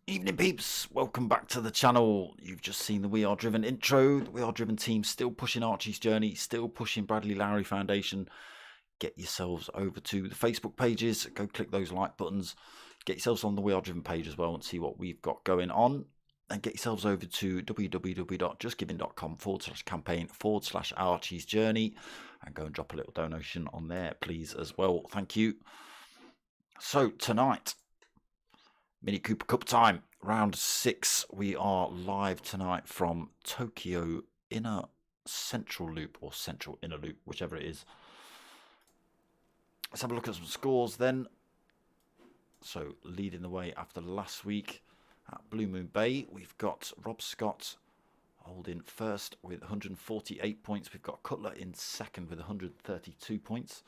Evening peeps, welcome back to the channel. You've just seen the We Are Driven intro. The We Are Driven team still pushing Archie's journey, still pushing Bradley Lowry Foundation. Get yourselves over to the Facebook pages, go click those like buttons, get yourselves on the We Are Driven page as well and see what we've got going on. And get yourselves over to www.justgiving.com/campaign/Archie's journey and go and drop a little donation on there, please, as well. Thank you. So tonight, Mini Cooper Cup time, round 6. We are live tonight from Tokyo Inner Central Loop or Central Inner Loop, whichever it is. Let's have a look at some scores then. So leading the way after last week at Blue Moon Bay, we've got Rob Scott holding first with 148 points. We've got Cutler in second with 132 points.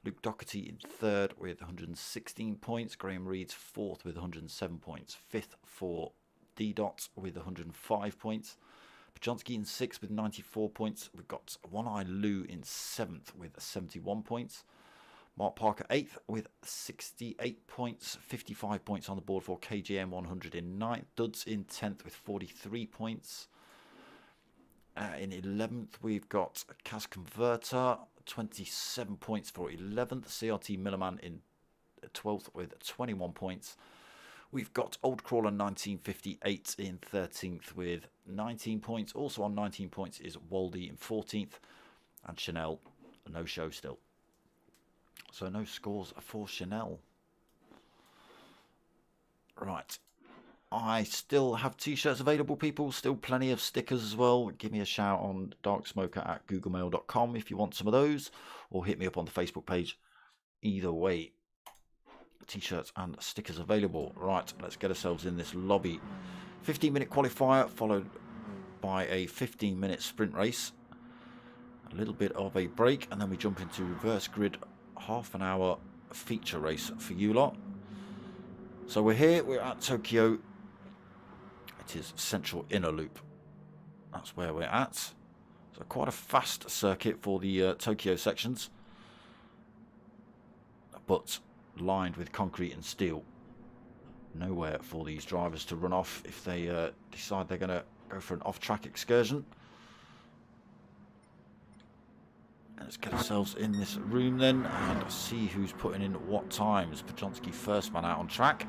Luke Doherty in third with 116 points. Graham Reed's fourth with 107 points. Fifth for D-Dot with 105 points. Pajonski in sixth with 94 points. We've got One Eye Lou in seventh with 71 points. Mark Parker eighth with 68 points. 55 points on the board for KJM 100 in ninth. Duds in 10th with 43 points. In 11th, we've got Cas Converter, 27 points for 11th. CRT Millerman in 12th with 21 points. We've got Old Crawler 1958 in 13th with 19 points. Also on 19 points is Waldy in 14th. And Chanel, no show still. So no scores for Chanel. Right. I still have t-shirts available, people. Still plenty of stickers as well. Give me a shout on darksmoker@googlemail.com if you want some of those, or hit me up on the Facebook page. Either way, t-shirts and stickers available. Right, let's get ourselves in this lobby. 15-minute qualifier followed by a 15-minute sprint race. A little bit of a break, and then we jump into reverse grid, half an hour feature race for you lot. So we're here, we're at Tokyo. It is Central Inner Loop. That's where we're at. So quite a fast circuit for the Tokyo sections, but lined with concrete and steel. Nowhere for these drivers to run off if they decide they're going to go for an off-track excursion. Let's get ourselves in this room then and see who's putting in what times. Pajonski first man out on track.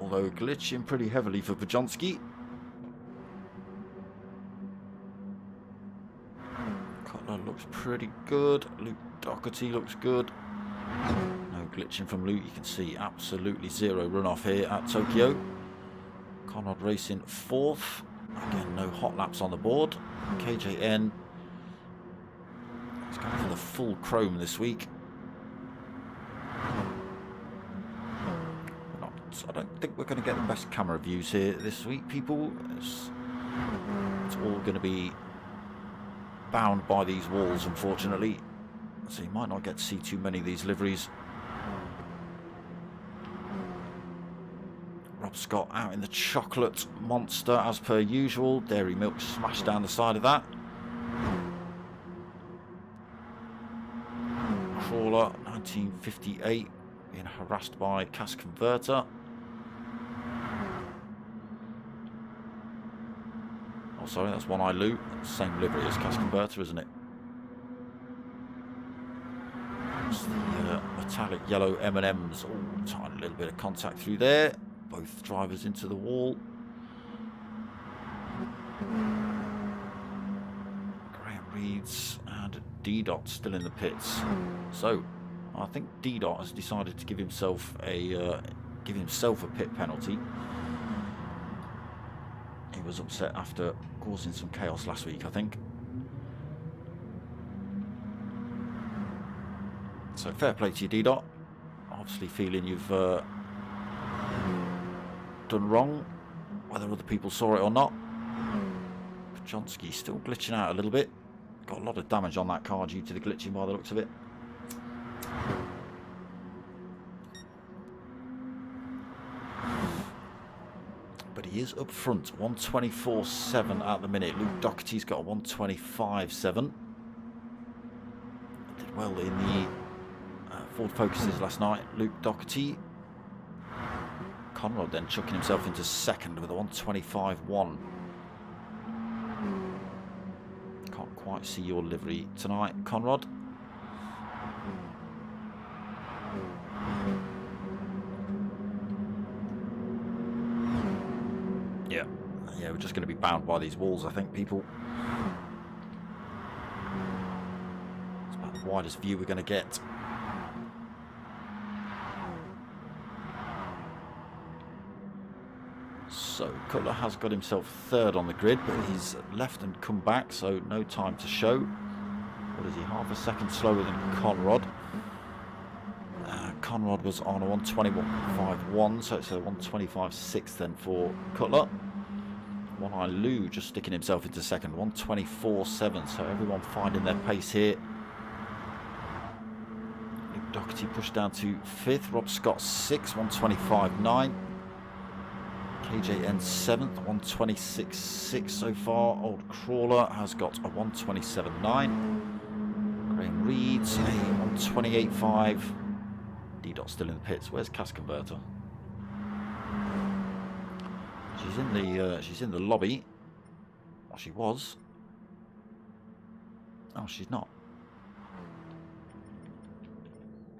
Although glitching pretty heavily for Pajonski. Cutler looks pretty good. Luke Doherty looks good. No glitching from Luke. You can see absolutely zero runoff here at Tokyo. Conrad Racing fourth. Again, no hot laps on the board. KJN. He's going for the full chrome this week. I don't think we're going to get the best camera views here this week, people. It's all going to be bound by these walls, unfortunately. So you might not get to see too many of these liveries. Rob Scott out in the chocolate monster as per usual. Dairy milk smashed down the side of that. Crawler 1958 being harassed by Cas Converter. Oh, sorry, that's One Eye Lou. Same livery as Cas Converter, isn't it? It's the metallic yellow M&Ms. Oh, tiny little bit of contact through there. Both drivers into the wall. Graham Reed's and D-Dot still in the pits. So, I think D-Dot has decided to give himself a pit penalty. He was upset after causing some chaos last week, I think. So fair play to you, D-Dot. Obviously feeling you've done wrong, whether other people saw it or not. Pajonsky still glitching out a little bit. Got a lot of damage on that car due to the glitching by the looks of it. But he is up front, 124.7 at the minute. Luke Doherty's got a 125.7. Did well in the Ford Focuses last night. Luke Doherty. Conrad then chucking himself into second with a 125.1. Can't quite see your livery tonight, Conrad. Yeah, we're just going to be bound by these walls, I think, people. It's about the widest view we're going to get. So, Cutler has got himself third on the grid, but he's left and come back, so no time to show. What is he, half a second slower than Conrad? Conrad was on a 121.51, so it's a 125.6 then for Cutler. One Eye Lou just sticking himself into second, 124.7, so everyone finding their pace here. Luke Doherty pushed down to fifth, Rob Scott sixth, 125.9. KJN 7th, 126.6 so far. Old Crawler has got a 127.9. Graham Reed's a 128.5. D-Dot still in the pits. Where's Cast Converter? She's in the lobby. Well, she was. Oh, she's not.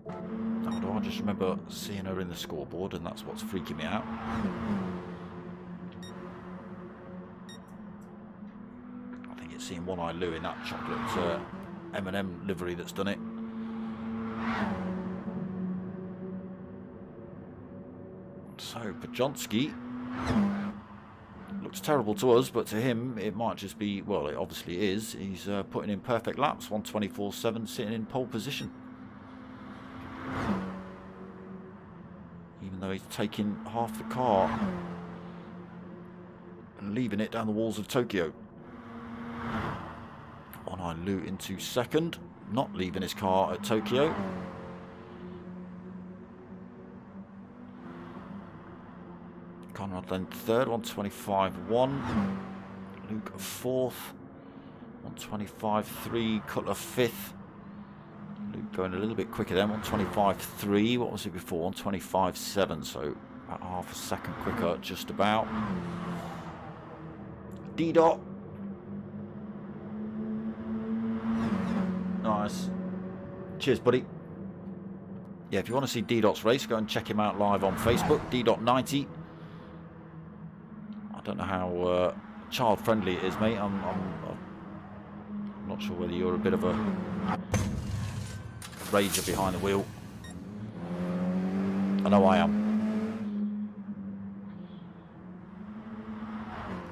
Oh, do I just remember seeing her in the scoreboard, and that's what's freaking me out. I think it's seeing One Eye Lou in that chocolate M&M livery that's done it. So Pajonsky looks terrible to us, but to him it might just be, well, it obviously is. He's putting in perfect laps, 124.7, sitting in pole position. Even though he's taking half the car and leaving it down the walls of Tokyo. One Eye Lou into second, not leaving his car at Tokyo. Conrad then third, 125.1. Luke fourth, 125.3. Cutler fifth. Luke going a little bit quicker then, 125.3. What was it before? 125.7. So about half a second quicker, just about. D-Dot. Nice. Cheers, buddy. Yeah, if you want to see D-Dot's race, go and check him out live on Facebook. D-Dot 90. I don't know how child-friendly it is, mate. I'm not sure whether you're a bit of a rager behind the wheel. I know I am.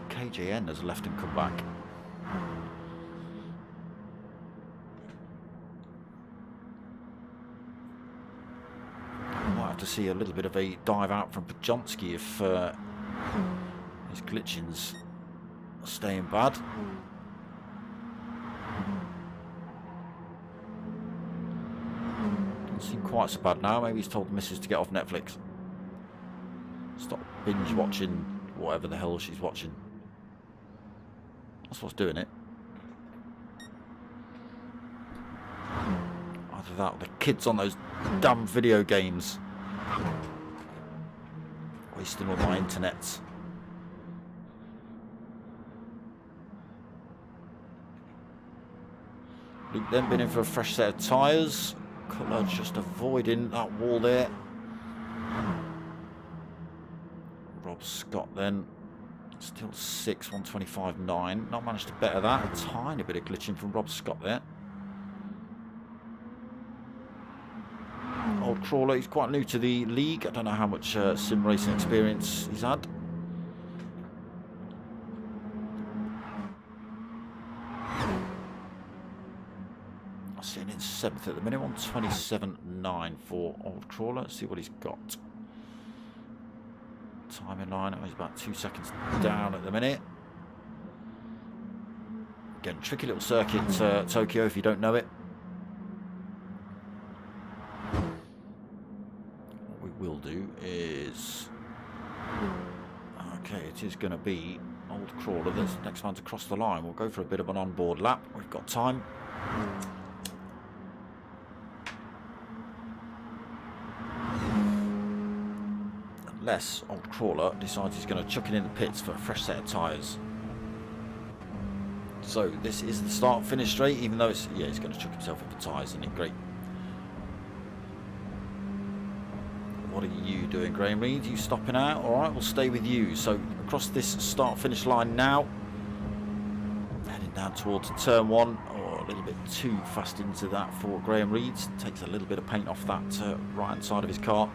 KJN has left and come back. I might have to see a little bit of a dive out from Pajonsky if his glitchings are staying bad. Doesn't seem quite so bad now. Maybe he's told the missus to get off Netflix. Stop binge watching whatever the hell she's watching. That's what's doing it. Either that or the kids on those damn video games. Wasting all my internets. Luke then been in for a fresh set of tyres. Cutler just avoiding that wall there. Rob Scott then still 6, 125.9. Not managed to better that. A tiny bit of glitching from Rob Scott there. Old Crawler. He's quite new to the league. I don't know how much sim racing experience he's had. Sitting in 7th at the minute, 1:27.9 for Old Crawler. Let's see what he's got. Time in line, he's about 2 seconds down at the minute. Again, tricky little circuit, Tokyo, if you don't know it. What we will do is... Okay, it is going to be Old Crawler that's the next one to cross the line. We'll go for a bit of an onboard lap. We've got time. Unless Old Crawler decides he's going to chuck it in the pits for a fresh set of tyres. So this is the start-finish straight, even though it's... Yeah, he's going to chuck himself in the tyres, isn't it? Great. What are you doing, Graham Reed? Are you stopping out? All right, we'll stay with you. So across this start-finish line now. Heading down towards turn 1. Oh, a little bit too fast into that for Graham Reed. Takes a little bit of paint off that right-hand side of his car.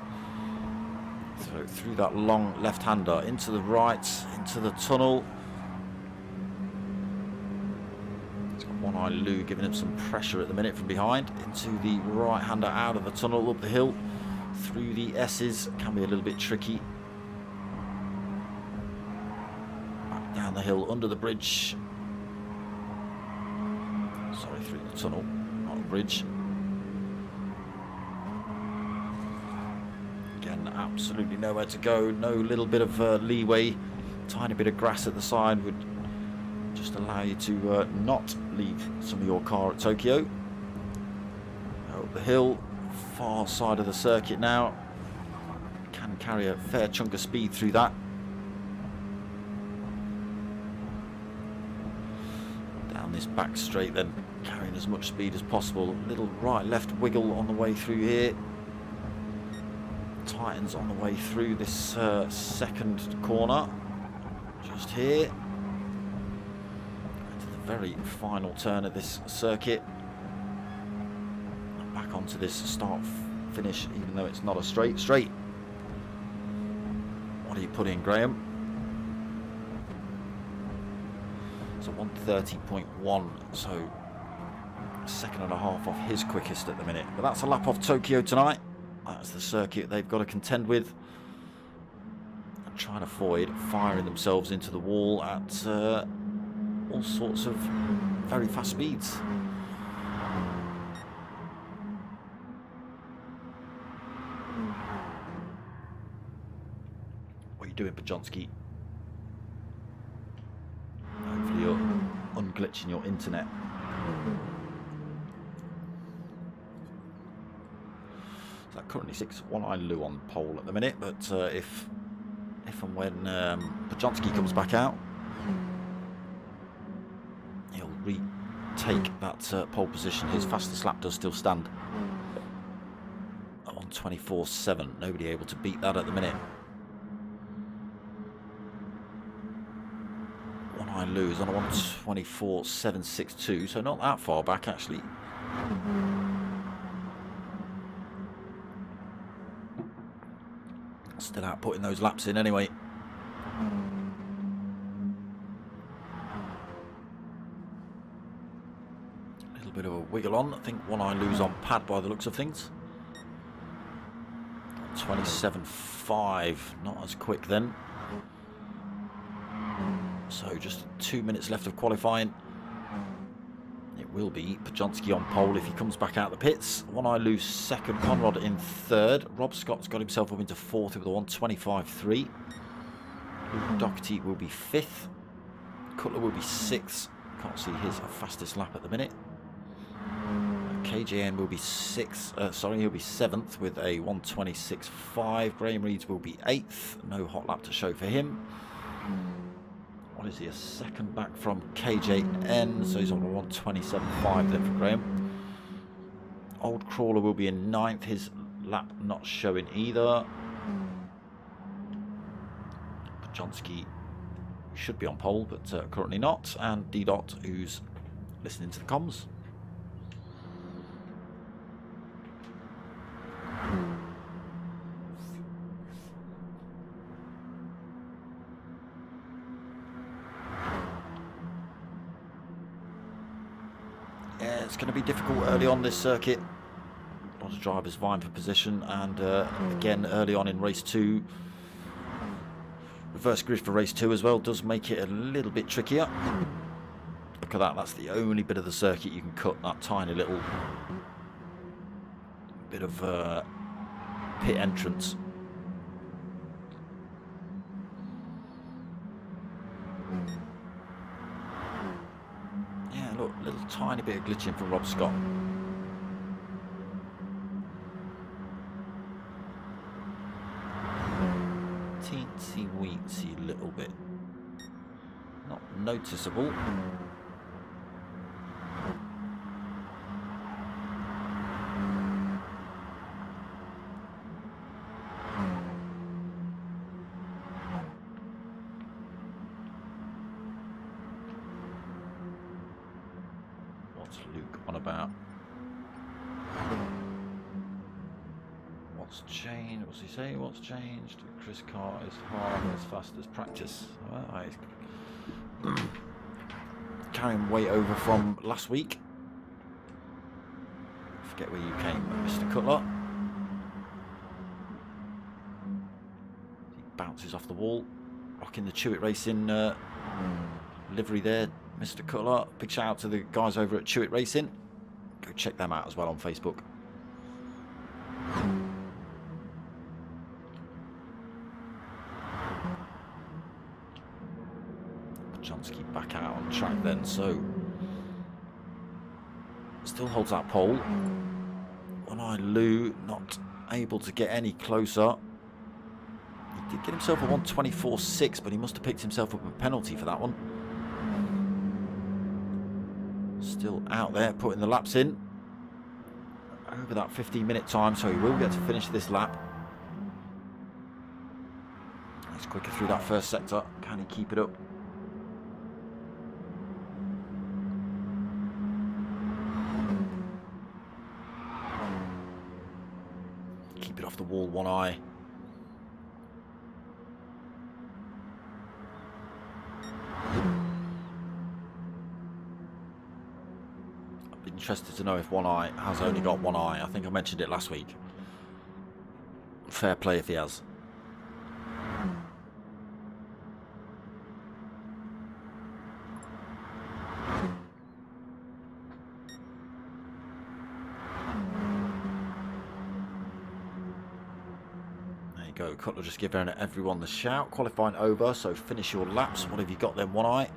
So through that long left-hander, into the right, into the tunnel. It's got One Eye Lou giving him some pressure at the minute from behind. Into the right-hander, out of the tunnel, up the hill. Through the S's, can be a little bit tricky. Back down the hill, under the bridge. Sorry, through the tunnel, not the bridge. Absolutely nowhere to go, no little bit of leeway. Tiny bit of grass at the side would just allow you to not leave some of your car at Tokyo. Up the hill, far side of the circuit now. Can carry a fair chunk of speed through that. Down this back straight then, carrying as much speed as possible. Little right left wiggle on the way through here. Tightens on the way through this second corner, just here, into the very final turn of this circuit, and back onto this start-finish, even though it's not a straight. What are you putting, Graham? So 1:30.1, so a second and a half off his quickest at the minute, but that's a lap off Tokyo tonight. That's the circuit they've got to contend with. And trying to avoid firing themselves into the wall at all sorts of very fast speeds. What are you doing, Pajonski? Hopefully you're unglitching your internet. Currently 6, One Eye Lou on pole at the minute, but if and when Pajonski comes back out, he'll retake that pole position. His fastest lap does still stand on 24.7. Nobody able to beat that at the minute. One Eye Lou is on a 1:24.762, so not that far back actually. Still out putting those laps in anyway. A little bit of a wiggle on. I think One Eye Lou's on pad by the looks of things. 27.5, not as quick then. So just 2 minutes left of qualifying. It will be Pajonski on pole if he comes back out the pits. One Eye Lou second, Conrad in third. Rob Scott's got himself up into fourth with a 1:25.3. Doherty will be fifth. Cutler will be sixth. Can't see his fastest lap at the minute. KJN will be sixth. He'll be seventh with a 1:26.5. Graham Reeds will be eighth. No hot lap to show for him. What is he, a second back from KJN, so he's on a 1:27.5 then for Graham. Old Crawler will be in ninth, his lap not showing either. Pajonski should be on pole, but currently not. And D-Dot, who's listening to the comms. it's going to be difficult early on this circuit. A lot of drivers vying for position, and again early on in race 2, reverse grid for race 2 as well does make it a little bit trickier. Look at that, that's the only bit of the circuit you can cut, that tiny little bit of pit entrance. Yeah, look, a little tiny bit of glitching from Rob Scott. Teensy weensy little bit. Not noticeable. What's Luke on about? What's changed? What's he saying? What's changed? Chris car is hard as fast as practice. Well, carrying weight over from last week. Forget where you came, Mr. Cutler. He bounces off the wall, rocking the Chewitt Racing livery there, Mr. Cutler. Big shout out to the guys over at Chewitt Racing. Go check them out as well on Facebook. Johnsky back out on track then, so still holds that pole. One-Eye Lou not able to get any closer. He did get himself a 1:24.6, but he must have picked himself up a penalty for that one. Still out there putting the laps in over that 15-minute time, so he will get to finish this lap. He's quicker through that first sector. Can he keep it up? Keep it off the wall, One-Eye. I'd be interested to know if One-Eye has only got one eye. I think I mentioned it last week. Fair play if he has. Go. Cutler just giving everyone the shout. Qualifying over, so finish your laps. What have you got then, One-Eye?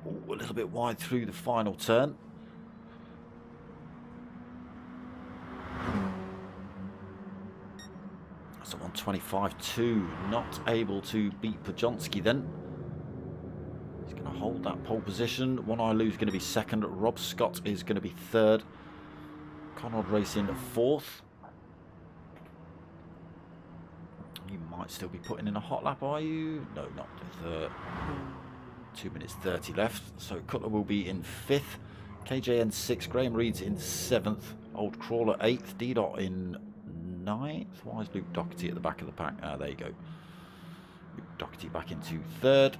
Ooh, a little bit wide through the final turn. That's a 1:25.2. Not able to beat Pajonski then. He's going to hold that pole position. One-Eye Lou's going to be second. Rob Scott is going to be third. Conrad Racing fourth. You might still be putting in a hot lap, are you? No, not with 2 minutes 30 left. So Cutler will be in 5th. KJN 6th. Graham Reed's in 7th. Old Crawler 8th. D-Dot in 9th. Why is Luke Doherty at the back of the pack? There you go. Luke Doherty back into 3rd.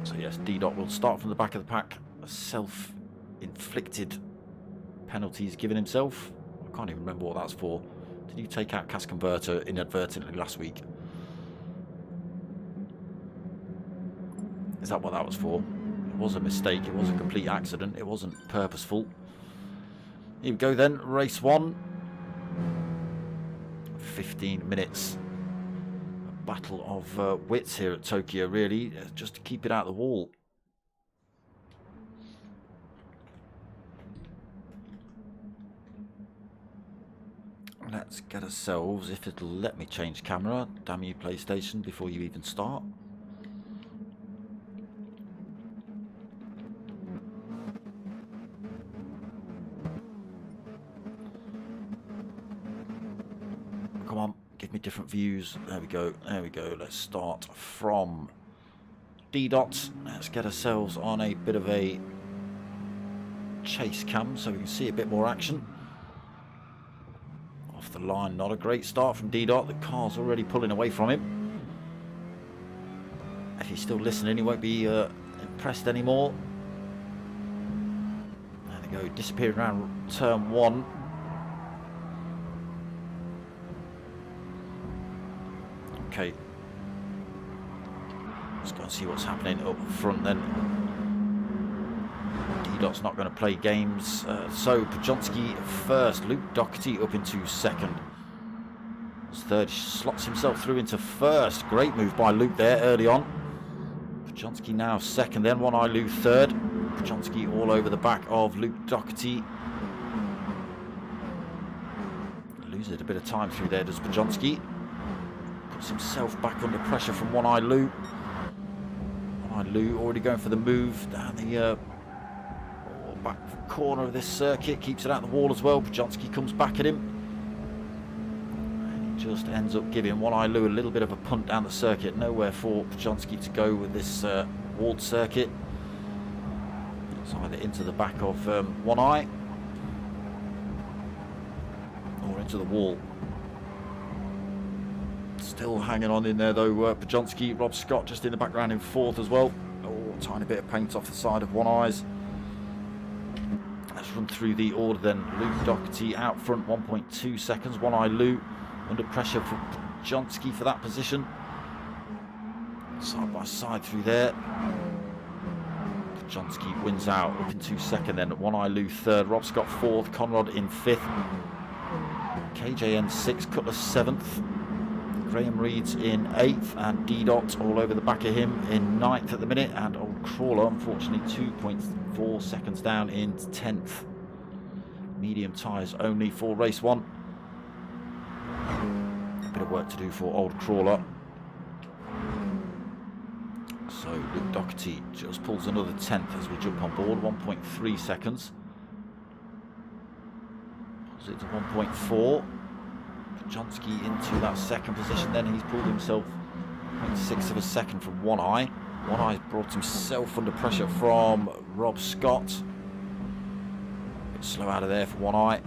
So yes, D-Dot will start from the back of the pack. A self-inflicted penalty he's given himself. I can't even remember what that's for. Did you take out Cast Converter inadvertently last week? Is that what that was for? It was a mistake. It was a complete accident. It wasn't purposeful. Here we go then. Race 1. 15 minutes. A battle of wits here at Tokyo, really. Just to keep it out of the wall. Let's get ourselves, if it'll let me change camera, damn you PlayStation, before you even start. Come on, give me different views. There we go, there we go. Let's start from D-Dot. Let's get ourselves on a bit of a chase cam so we can see a bit more action. Off the line, not a great start from D-Dot. The car's already pulling away from him. If he's still listening, he won't be impressed anymore. There they Go disappearing around turn 1. Okay. Let's go and see what's happening up front then. D-Dot's not going to play games. So Pajonski first. Luke Doherty up into second. Third, slots himself through into first. Great move by Luke there early on. Pajonski now second, then One Eye Lou third. Pajonski all over the back of Luke Doherty. Loses a bit of time through there, does Pajonski. Puts himself back under pressure from One Eye Lou. One Eye Lou already going for the move down the back corner of this circuit. Keeps it out the wall as well. Pajonski comes back at him. Just ends up giving One Eye Lou a little bit of a punt down the circuit. Nowhere for Pajonski to go with this walled circuit. It's either into the back of One Eye or into the wall. Still hanging on in there though, Pajonski. Rob Scott just in the background in fourth as well. Oh, tiny bit of paint off the side of One Eye's. Let's run through the order then. Luke Doherty out front, 1.2 seconds. One Eye Lou under pressure for Pajonski for that position. Side by side through there. Pajonski wins out up into second then. One Eye Lou third. Rob Scott fourth. Conrad in fifth. KJN sixth. Cutler seventh. Graham Reed's in eighth. And D-Dot all over the back of him in ninth at the minute. And Old Crawler, unfortunately, 2.4 seconds down in 10th. Medium tyres only for race 1. A bit of work to do for Old Crawler. So Luke Doherty just pulls another 10th as we jump on board. 1.3 seconds. Pulls it to 1.4. Pajonski into that second position. Then he's pulled himself 0.6 of a second from One Eye. One Eye's brought himself under pressure from Rob Scott. A bit slow out of there for One Eye.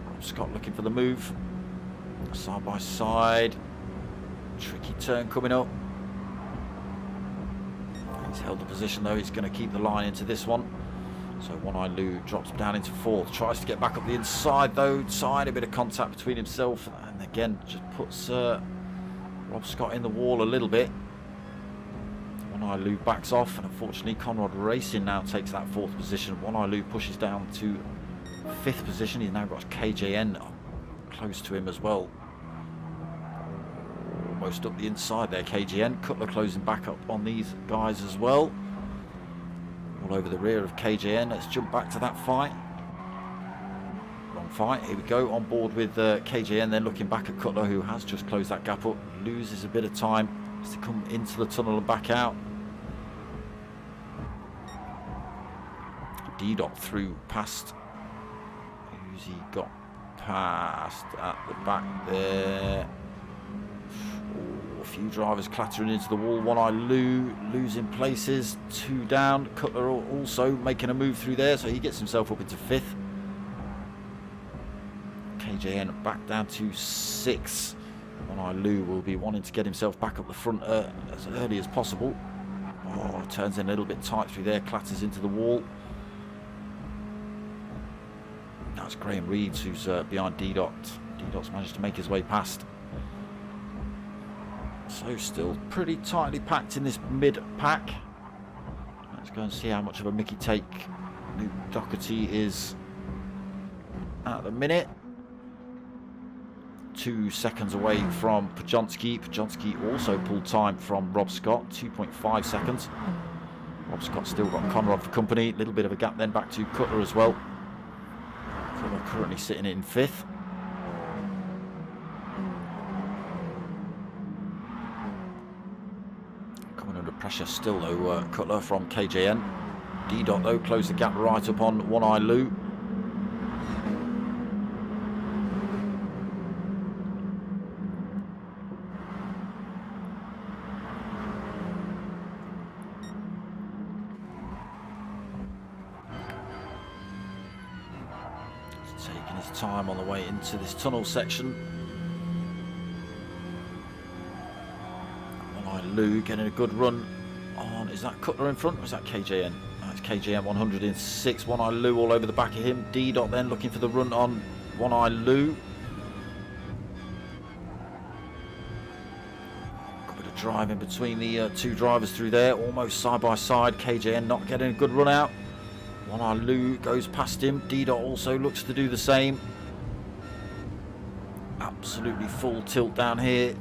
Rob Scott looking for the move. Side by side. Tricky turn coming up. He's held the position though. He's going to keep the line into this one. So One Eye Lou drops down into fourth. Tries to get back up the inside though. Side, a bit of contact between himself. And again, just puts Rob Scott in the wall a little bit. One Eye Lou backs off. And unfortunately, Conrad Racing now takes that fourth position. One Eye Lou pushes down to fifth position. He's now got KJN close to him as well. Almost up the inside there, KJN. Cutler closing back up on these guys as well. All over the rear of KJN. Let's jump back to that fight. Wrong fight. Here we go. On board with KJN. Then looking back at Cutler, who has just closed that gap up. Loses a bit of time. Has to come into the tunnel and back out. D-Dot through past. Who's he got past at the back there? A few drivers clattering into the wall. One Eye Lou losing places. 2 down. Cutler also making a move through there, so he gets himself up into 5th. KJN back down to 6th. One Eye Lou will be wanting to get himself back up the front as early as possible. Oh, turns in a little bit tight through there. Clatters into the wall. That's Graham Reed who's behind D-Dot. D-Dot's managed to make his way past. So still pretty tightly packed in this mid-pack. Let's go and see how much of a Mickey take Luke Doherty is at the minute. 2 seconds away from Pajonski. Pajonski also pulled time from Rob Scott, 2.5 seconds. Rob Scott still got Conrad for company. A little bit of a gap then back to Cutler as well. Cutler currently sitting in 5th. Pressure still though, Cutler from KJN. D-Dot though closed the gap right up on One Eye Lou. He's taking his time on the way into this tunnel section. Lou getting a good run on. Is that Cutler in front or is that KJN? That's KJM 100 in 6. One Eye Lou all over the back of him. D-Dot then looking for the run on One Eye Lou. Good bit of driving between the two drivers through there, almost side by side. KJN not getting a good run out. One Eye Lou goes past him. D-Dot also looks to do the same. Absolutely full tilt down here.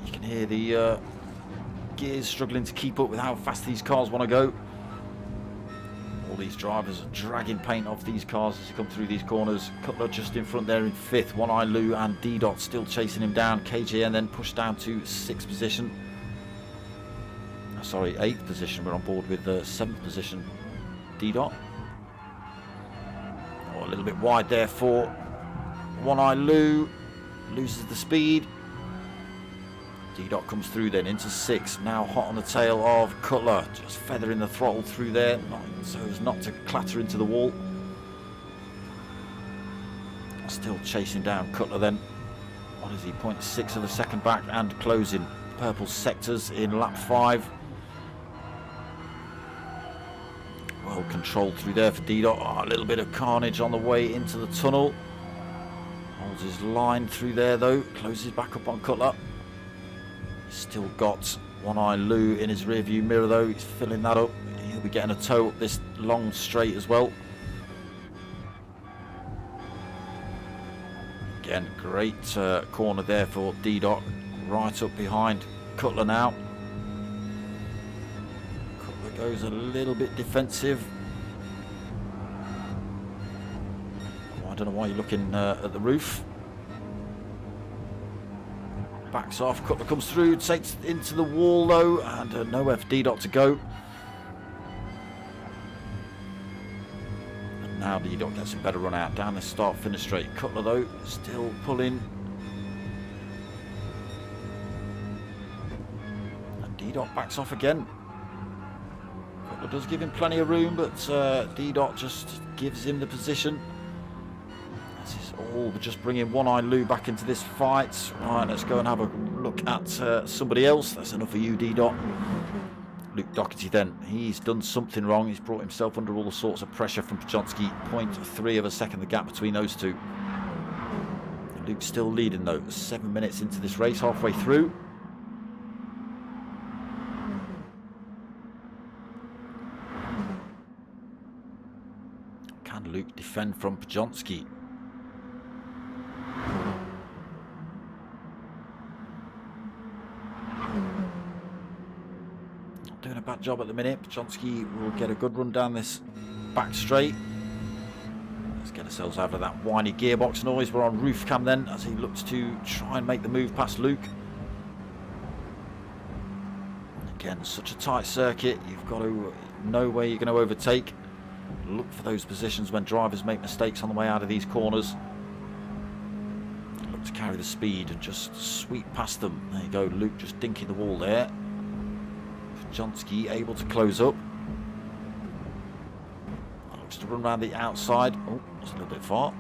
You can hear the gears struggling to keep up with how fast these cars want to go. All these drivers are dragging paint off these cars as they come through these corners. Cutler just in front there in 5th. One Eye Lou and D-Dot still chasing him down. KJN then pushed down to 6th position. Sorry, 8th position. We're on board with the 7th position. D-Dot. Oh, a little bit wide there for One Eye Lou. Loses the speed. D-Dot comes through then into 6th. Now hot on the tail of Cutler. Just feathering the throttle through there so as not to clatter into the wall. Still chasing down Cutler then. What is he? 0.6 of a second back and closing. Purple sectors in lap 5. Well controlled through there for D-Dot. Oh, a little bit of carnage on the way into the tunnel. Holds his line through there though. Closes back up on Cutler. Still got One Eye Lou in his rear view mirror though. He's filling that up. He'll be getting a tow up this long straight as well. Again, great corner there for D-Dot. Right up behind Cutler now. Cutler goes a little bit defensive. Oh, I don't know why you're looking at the roof. Backs off, Cutler comes through, takes into the wall though, and nowhere for D-Dot to go. And now D-Dot gets a better run out down the start-finish straight. Cutler though, still pulling. And D-Dot backs off again. Cutler does give him plenty of room, but D-Dot just gives him the position. This is all just bringing One Eye Lou back into this fight. Right, let's go and have a look at somebody else. That's enough for you, D-Dot. Luke Doherty then. He's done something wrong. He's brought himself under all sorts of pressure from Pachonsky. 0.3 of a second the gap between those two. Luke's still leading though. 7 minutes into this race, halfway through. Can Luke defend from Pachonsky? Doing a bad job at the minute. Pachonsky will get a good run down this back straight. Let's get ourselves out of that whiny gearbox noise. We're on roof cam then as he looks to try and make the move past Luke. Again, such a tight circuit. You've got to know where you're going to overtake. Look for those positions when drivers make mistakes on the way out of these corners. Look to carry the speed and just sweep past them. There you go, Luke just dinking the wall there. Pachonsky able to close up. Looks to run around the outside. Oh, that's a little bit far.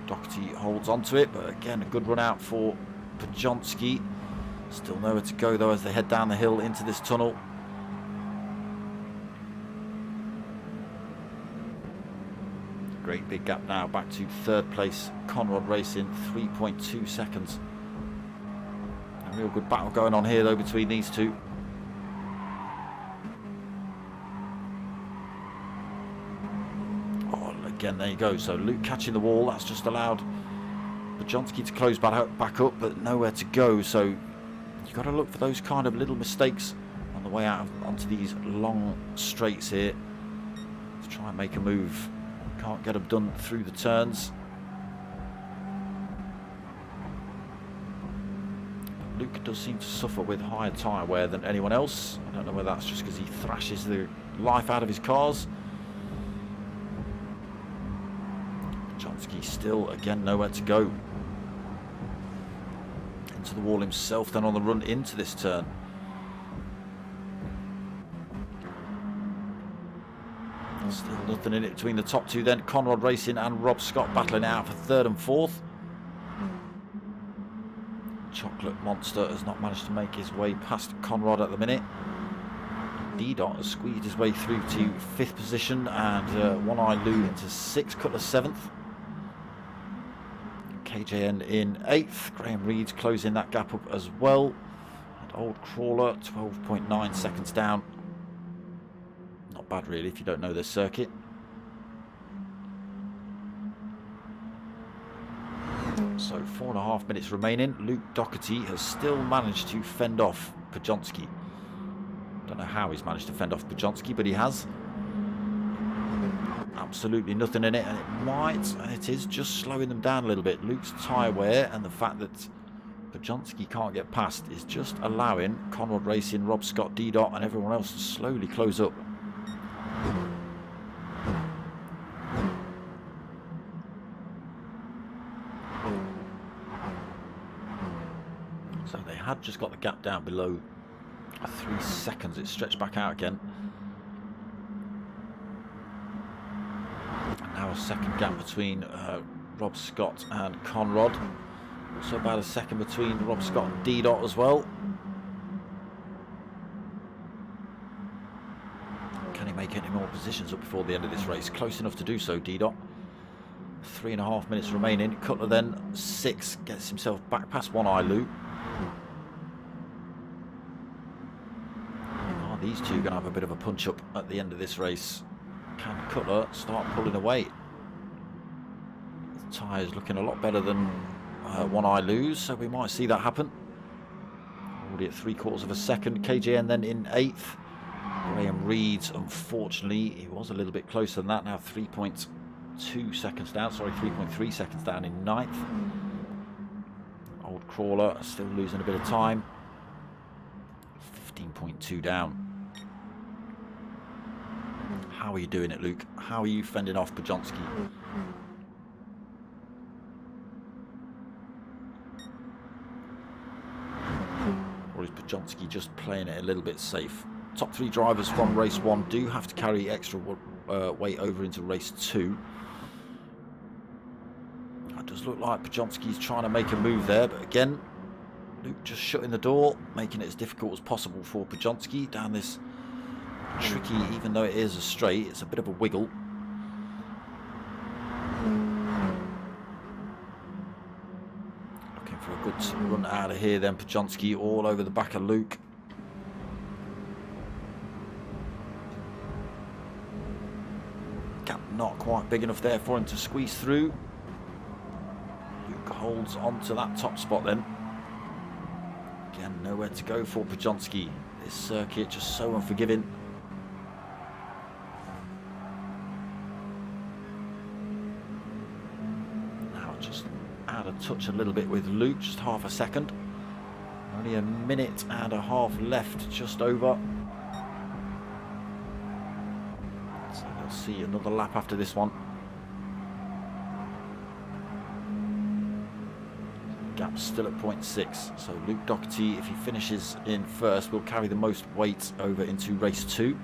Doherty holds onto it, but again, a good run out for Pachonsky. Still nowhere to go though as they head down the hill into this tunnel. Great big gap now back to 3rd place. Conrad Racing, 3.2 seconds. A real good battle going on here though between these two. Again, there you go. So Luke catching the wall. That's just allowed Pachonsky to close back up, but nowhere to go. So you've got to look for those kind of little mistakes on the way out onto these long straights here to try and make a move. Can't get them done through the turns. Luke does seem to suffer with higher tyre wear than anyone else. I don't know whether that's just because he thrashes the life out of his cars. Pachonsky still, again, nowhere to go. Into the wall himself, then on the run into this turn. Still nothing in it between the top two then. Conrad Racing and Rob Scott battling out for 3rd and 4th. Chocolate Monster has not managed to make his way past Conrad at the minute. D-Dot has squeezed his way through to 5th position, and One Eye Lou into 6th, Cutler 7th. KJN in 8th. Graham Reed's closing that gap up as well. And Old Crawler 12.9 seconds down. Not bad really if you don't know this circuit. So 4.5 minutes remaining. Luke Doherty has still managed to fend off Podjonski. Don't know how he's managed to fend off Podjonski, but he has. Absolutely nothing in it, and it is just slowing them down a little bit. Luke's tyre wear and the fact that Podjonski can't get past is just allowing Conrad Racing, Rob Scott, D-Dot and everyone else to slowly close up. So they had just got the gap down below 3 seconds. It's stretched back out again. And now a second gap between Rob Scott and Conrad. Also about a second between Rob Scott and D-Dot as well. Can he make any more positions up before the end of this race? Close enough to do so, D-Dot. 3.5 minutes remaining. Cutler then 6, gets himself back past One Eye Lou. These two are going to have a bit of a punch-up at the end of this race. Can Cutler start pulling away? The tyre's looking a lot better than One Eye Lou's, so we might see that happen. Already at 3/4 of a second. KJN then in 8th. Graham Reed's, unfortunately, he was a little bit closer than that. Now 3.2 seconds down. Sorry, 3.3 seconds down in 9th. Old Crawler still losing a bit of time. 15.2 down. How are you doing it, Luke? How are you fending off Podjonski? Or is Podjonski just playing it a little bit safe? Top 3 drivers from race 1 do have to carry extra weight over into race 2. It does look like Podjonski's trying to make a move there, but again, Luke just shutting the door, making it as difficult as possible for Podjonski down this tricky, even though it is a straight, it's a bit of a wiggle. Looking for a good run out of here then. Podjonski all over the back of Luke. Gap not quite big enough there for him to squeeze through. Luke holds on to that top spot then. Again, nowhere to go for Podjonski. This circuit just so unforgiving. Now just out of touch a little bit with Luke, just half a second. Only a minute and a half left, just over. So they'll see another lap after this one. Gap still at 0.6, so Luke Doherty, if he finishes in first, will carry the most weight over into race 2.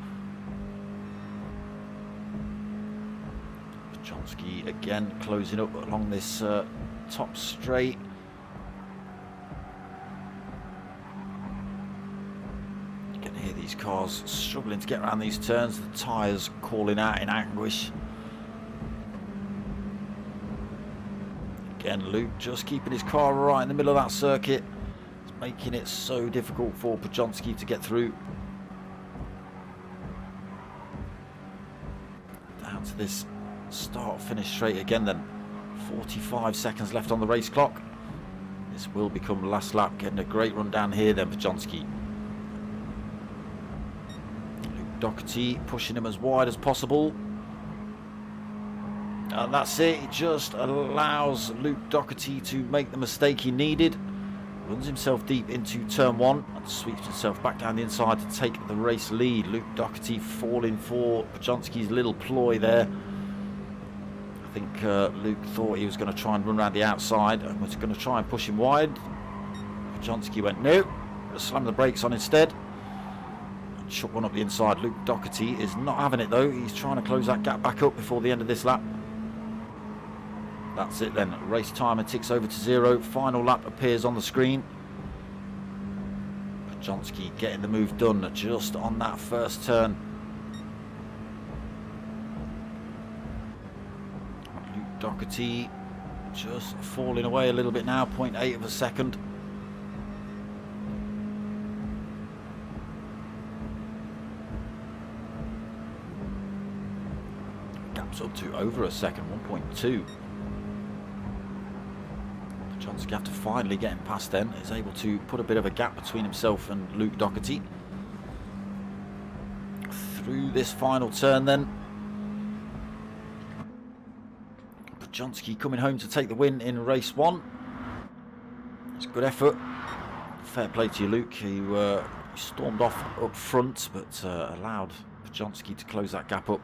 Podjonski again closing up along this top straight. You can hear these cars struggling to get around these turns, the tyres calling out in anguish. Again, Luke just keeping his car right in the middle of that circuit. It's making it so difficult for Podjonski to get through. Down to this start-finish straight again then. 45 seconds left on the race clock. This will become last lap. Getting a great run down here then, Podjonski. Luke Doherty pushing him as wide as possible. And that's it. He just allows Luke Doherty to make the mistake he needed. Runs himself deep into turn 1 and sweeps himself back down the inside to take the race lead. Luke Doherty falling for Podjonski's little ploy there. I think Luke thought he was going to try and run around the outside and was going to try and push him wide. Podjonski went, no, slammed the brakes on instead. And shot one up the inside. Luke Doherty is not having it though. He's trying to close that gap back up before the end of this lap. That's it then. Race timer ticks over to 0. Final lap appears on the screen. Podjonsky getting the move done just on that first turn. Luke Doherty just falling away a little bit now, 0.8 of a second. Gap's up to over a second, 1.2. Podjonsky, after finally getting past then, is able to put a bit of a gap between himself and Luke Doherty. Through this final turn then. Podjonsky coming home to take the win in race 1. It's a good effort. Fair play to you, Luke. You stormed off up front, but allowed Podjonsky to close that gap up.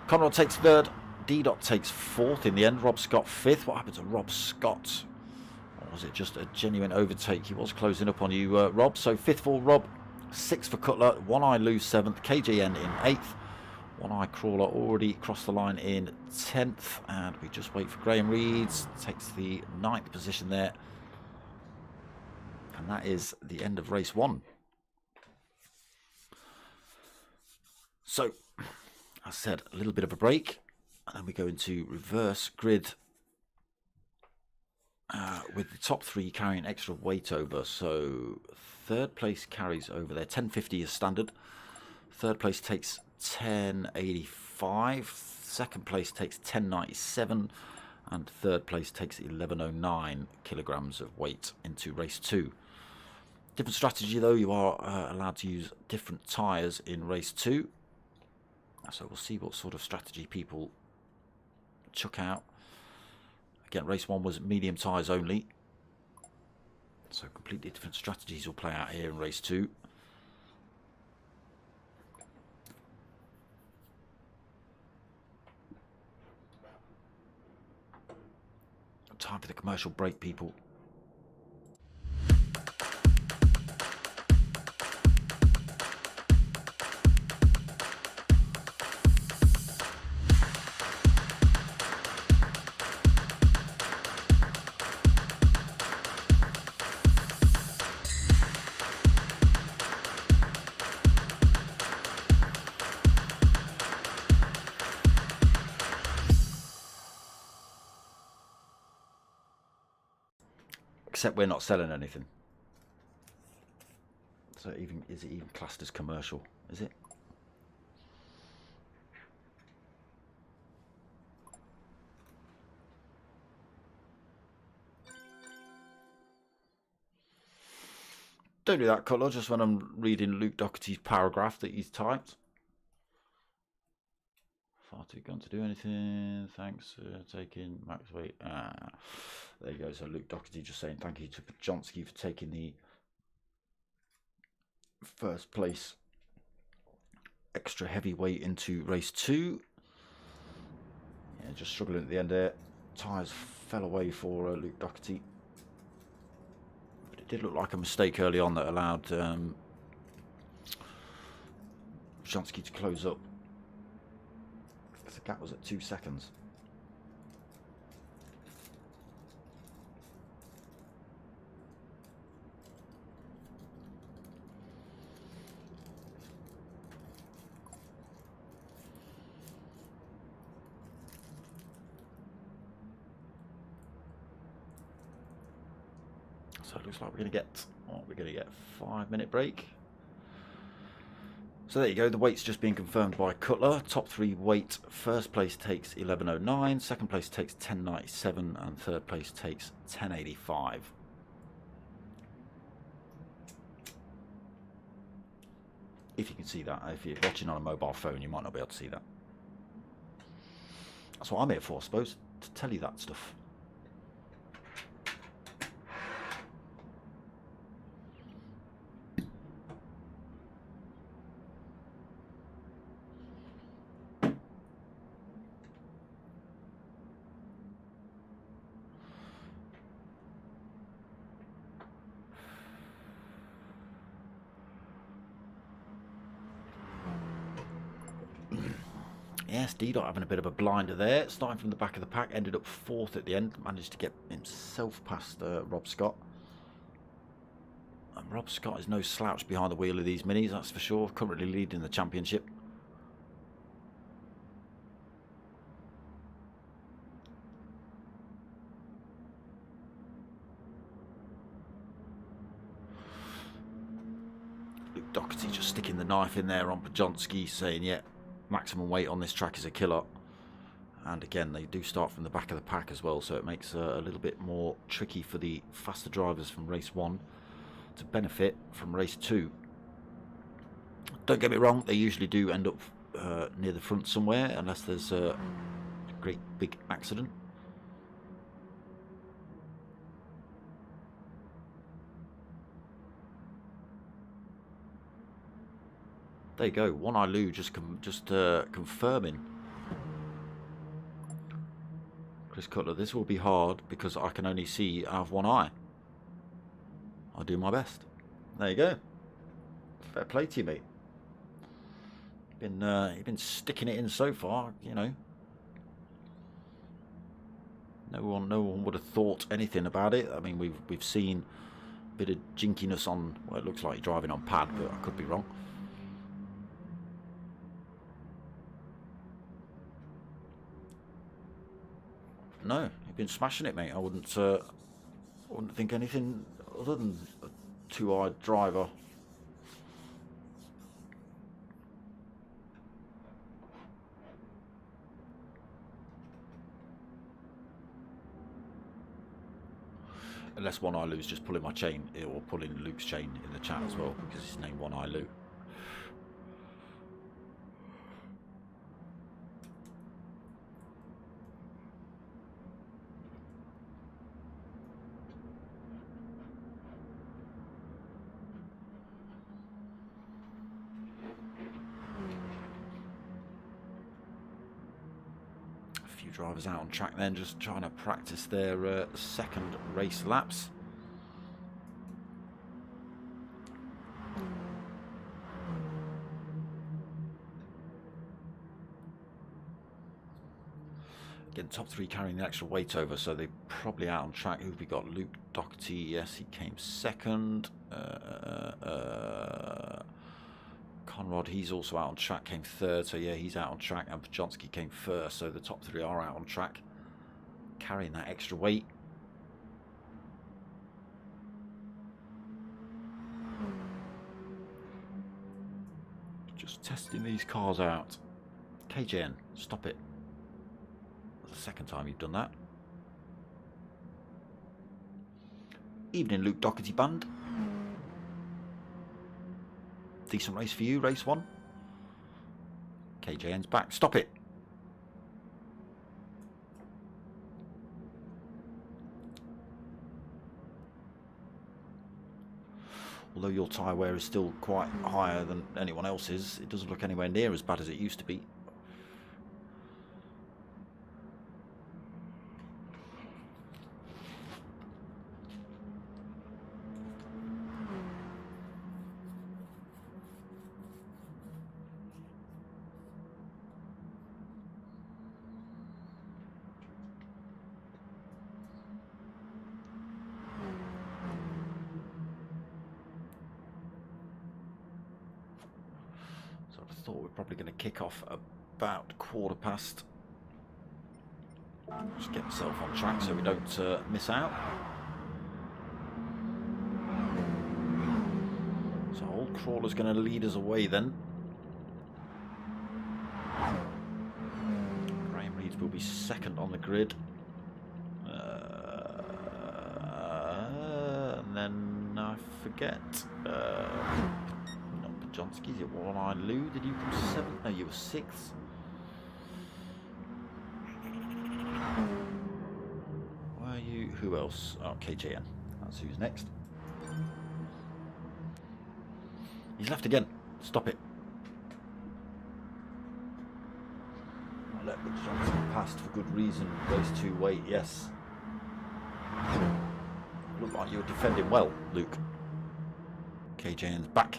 Conrad takes 3rd. D-Dot takes 4th in the end. Rob Scott 5th. What happened to Rob Scott? Or was it just a genuine overtake? He was closing up on you, Rob. So 5th for Rob, 6th for Cutler, One Eye Lou 7th, KJN in 8th. One Eye Crawler already crossed the line in 10th. And we just wait for Graham Reeds. Takes the 9th position there. And that is the end of race 1. So, as I said, a little bit of a break. And then we go into reverse grid with the top 3 carrying extra weight over. So 3rd place carries over there. 1050 is standard. 3rd place takes 1085. 2nd place takes 1097. And 3rd place takes 1109 kilograms of weight into race 2. Different strategy though. You are allowed to use different tyres in race 2. So we'll see what sort of strategy people chuck out. Again, race 1 was medium tyres only. So completely different strategies will play out here in race 2. Time for the commercial break, people. Except we're not selling anything. So is it even classed as commercial? Is it? Don't do that, Cutler, just when I'm reading Luke Doherty's paragraph that he's typed. Far too gone to do anything. Thanks for taking max weight. There you go. So Luke Doherty just saying thank you to Podjonsky for taking the 1st place extra heavyweight into race 2. Yeah, just struggling at the end there. Tyres fell away for Luke Doherty. But it did look like a mistake early on that allowed Podjonsky to close up. The gap was at 2 seconds. So it looks like we're going to get, a 5-minute break. So there you go, the weight's just been confirmed by Cutler. Top 3 weight, 1st place takes 1109, 2nd place takes 1097, and 3rd place takes 1085. If you can see that. If you're watching on a mobile phone, you might not be able to see that. That's what I'm here for, I suppose, to tell you that stuff. Yes, D-Dot having a bit of a blinder there. Starting from the back of the pack, ended up 4th at the end. Managed to get himself past Rob Scott. And Rob Scott is no slouch behind the wheel of these minis, that's for sure. Currently leading the championship. Luke Doherty just sticking the knife in there on Pajonski, saying, yeah, maximum weight on this track is a killer. And again, they do start from the back of the pack as well, so it makes a little bit more tricky for the faster drivers from race 1 to benefit from race 2. Don't get me wrong, they usually do end up near the front somewhere, unless there's a great big accident. There you go, One Eye Lou just confirming. Chris Cutler, this will be hard because I can only see out of one eye. I'll do my best. There you go. Fair play to you, mate. You've been sticking it in so far, you know. No one would have thought anything about it. I mean, we've seen a bit of jinkiness on. Well, it looks like you're driving on pad, but I could be wrong. No, you've been smashing it, mate. I wouldn't think anything other than a two-eyed driver. Unless One Eye Lou's just pulling my chain, or pulling Luke's chain in the chat as well, because his name One Eye Lou. Drivers out on track then, just trying to practice their second race laps. Again, top three carrying the extra weight over, so they're probably out on track. Who've we got? Luke Doherty, yes, he came second. Conrad, he's also out on track, came third, so yeah, he's out on track, and Pajonski came first, so the top three are out on track, carrying that extra weight. Just testing these cars out. KJN, stop it. That's the second time you've done that. Evening, Luke Doherty band. Decent race for you, race 1. KJN's back. Stop it. Although your tyre wear is still quite higher than anyone else's, it doesn't look anywhere near as bad as it used to be. Thought we're probably going to kick off about 1:15. Just get myself on track so we don't miss out. So Old Crawler's going to lead us away then. Graham Reeds will be second on the grid. And then I forget. Johnsky's at One Eye Lou. Did you come 7th? No, you were 6th. Where are you? Who else? Oh, KJN. That's who's next. He's left again. Stop it. I let the Johnson past for good reason. Race 2 weight, yes. Looked like you were defending well, Luke. KJN's back.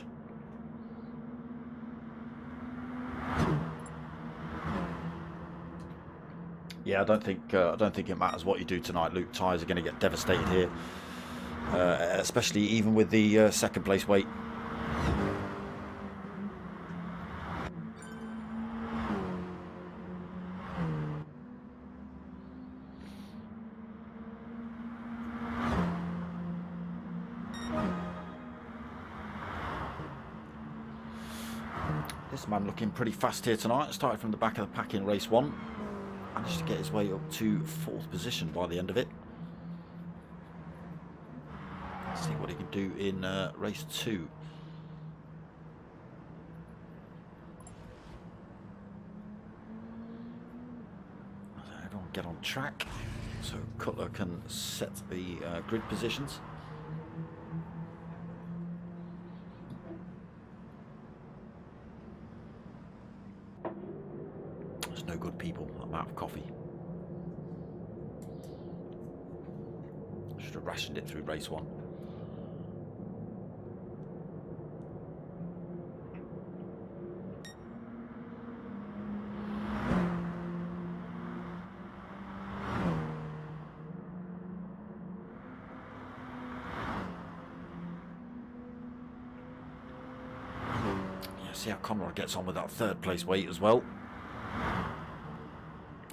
Yeah, I don't think it matters what you do tonight, Luke. Tyres are going to get devastated here. especially even with the second place weight. This man looking pretty fast here tonight. Started from the back of the pack in race 1. Managed to get his way up to 4th position by the end of it. Let's see what he can do in race 2. Everyone get on track so Cutler can set the grid positions. No good, people. I'm out of coffee. Should have rationed it through race 1. Yeah, see how Conrad gets on with that 3rd place weight as well.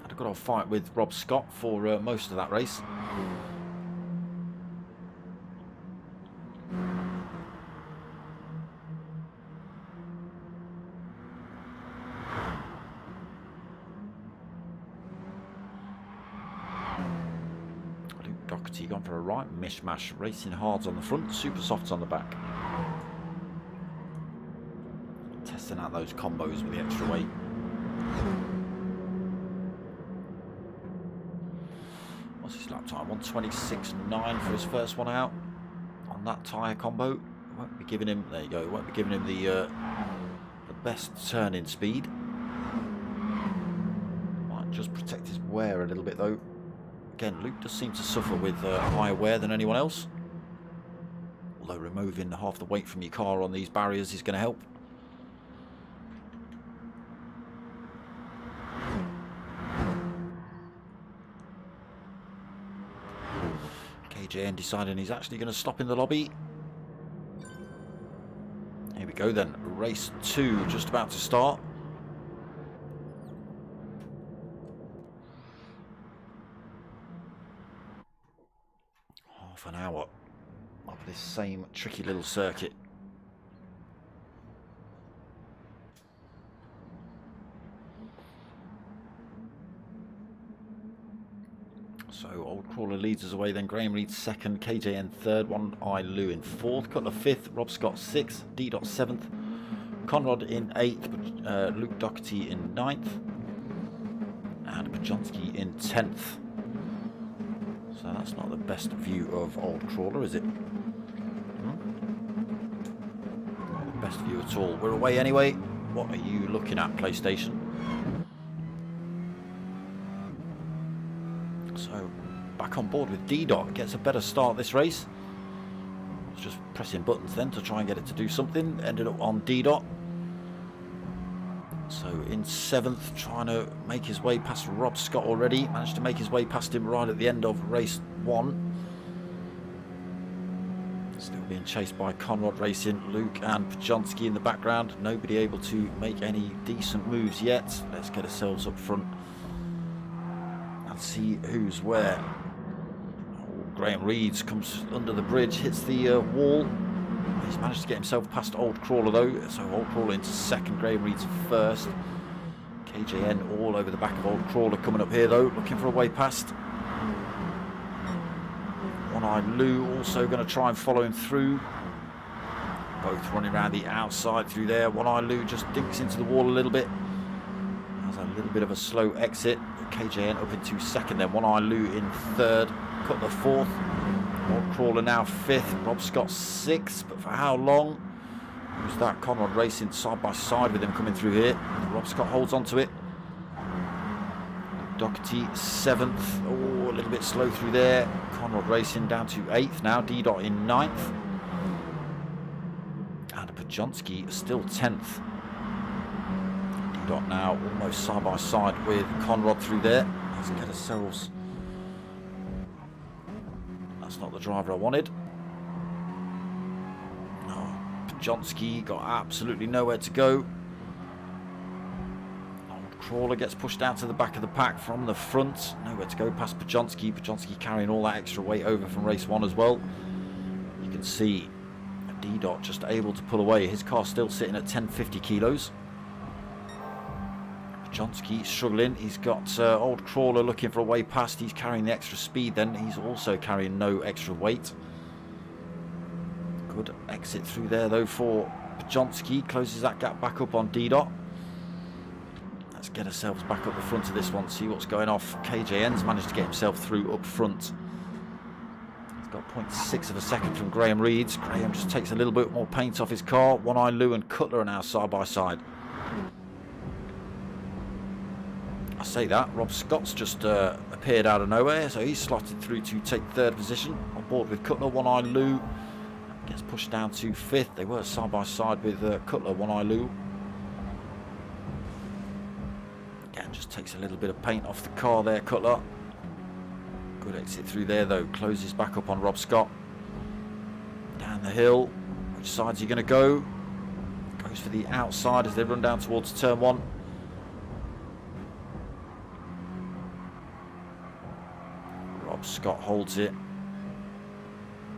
Had a good old fight with Rob Scott for most of that race. Luke Doherty gone for a right mishmash, racing hards on the front, super softs on the back. Testing out those combos with the extra weight. What's his lap time? 1:26.9 for his first one out on that tyre combo. Won't be giving him, there you go, won't be giving him the best turning speed. Might just protect his wear a little bit though. Again, Luke does seem to suffer with higher wear than anyone else. Although removing half the weight from your car on these barriers is going to help. KJN deciding he's actually going to stop in the lobby. Here we go then. Race 2 just about to start. Half an hour of this same tricky little circuit. So Old Crawler leads us away, then Graham Reed 2nd, KJN 3rd, One Eye Lou in 4th, Cutler 5th, Rob Scott 6th, D. 7th, Conrad in 8th, Luke Doherty in 9th, and Pajonski in 10th. So that's not the best view of Old Crawler, is it? Not the best view at all. We're away anyway. What are you looking at, PlayStation? So back on board with D-Dot, gets a better start this race. Was just pressing buttons then to try and get it to do something. Ended up on D-Dot. So in 7th, trying to make his way past Rob Scott already. Managed to make his way past him right at the end of race 1. Still being chased by Conrad Racing, Luke and Pajonski in the background. Nobody able to make any decent moves yet. Let's get ourselves up front and see who's where. Oh, Graham Reeds comes under the bridge, hits the wall. He's managed to get himself past Old Crawler though, so Old Crawler into 2nd, Graham Reeds 1st. KJN all over the back of Old Crawler coming up here though, looking for a way past. One Eye Lou also going to try and follow him through. Both running around the outside through there. One Eye Lou just dinks into the wall a little bit. Has a little bit of a slow exit. KJN up into 2nd, then One Eye Lou in 3rd, Cutler 4th. Old Crawler now 5th, Rob Scott 6th, but for how long? Who's that? Conrad Racing side by side with him coming through here. Rob Scott holds on to it. Doherty 7th, oh, a little bit slow through there. Conrad Racing down to 8th now, D-Dot in 9th. And Pajonski still 10th. D-Dot now almost side by side with Conrad through there. Let's get ourselves... That's not the driver I wanted. Pajonsky got absolutely nowhere to go. Old Crawler gets pushed out to the back of the pack from the front. Nowhere to go past Pajonsky. Pajonsky carrying all that extra weight over from race 1 as well. You can see D-Dot just able to pull away. His car's still sitting at 1050 kilos. Pajonsky struggling. He's got Old Crawler looking for a way past. He's carrying the extra speed then. He's also carrying no extra weight. Good exit through there though for Pajonsky. Closes that gap back up on D-Dot. Let's get ourselves back up the front of this one, see what's going off. KJN's managed to get himself through up front. He's got 0.6 of a second from Graham Reeds. Graham just takes a little bit more paint off his car. One Eye Lou and Cutler are now side by side. I say that, Rob Scott's just appeared out of nowhere, so he's slotted through to take third position. On board with Cutler, One Eye Lou gets pushed down to 5th. They were side by side with Cutler, One Eye Lou. Again, just takes a little bit of paint off the car there, Cutler. Good exit through there though, closes back up on Rob Scott. Down the hill, which side's he going to go? Goes for the outside as they run down towards turn 1. Rob Scott holds it.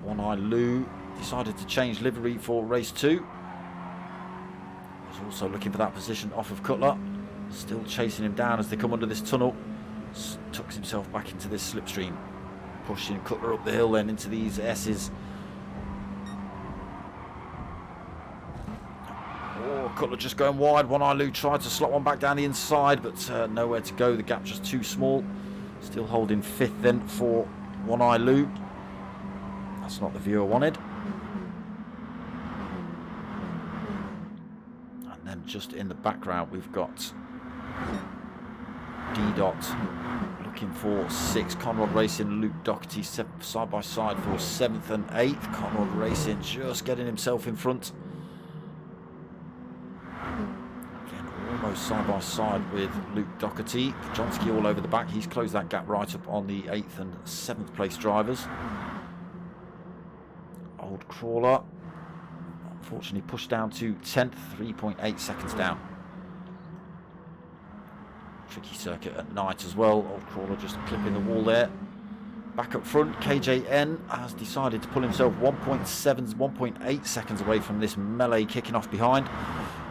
One Eye Lou decided to change livery for race 2. Was also looking for that position off of Cutler. Still chasing him down as they come under this tunnel. Tucks himself back into this slipstream. Pushing Cutler up the hill then into these S's. Oh, Cutler just going wide. One Eye Lou tried to slot one back down the inside, but nowhere to go. The gap just too small. Still holding 5th then for One Eye Lou. That's not the view I wanted. And then just in the background we've got D-Dot looking for 6. Conrad Racing, Luke Doherty side by side for 7th and 8th. Conrad Racing just getting himself in front. Almost side by side with Luke Doherty. Pajonsky all over the back. He's closed that gap right up on the 8th and 7th place drivers. Old Crawler unfortunately pushed down to 10th, 3.8 seconds down. Tricky circuit at night as well. Old Crawler just clipping the wall there. Back up front, KJN has decided to pull himself 1.8 seconds away from this melee kicking off behind.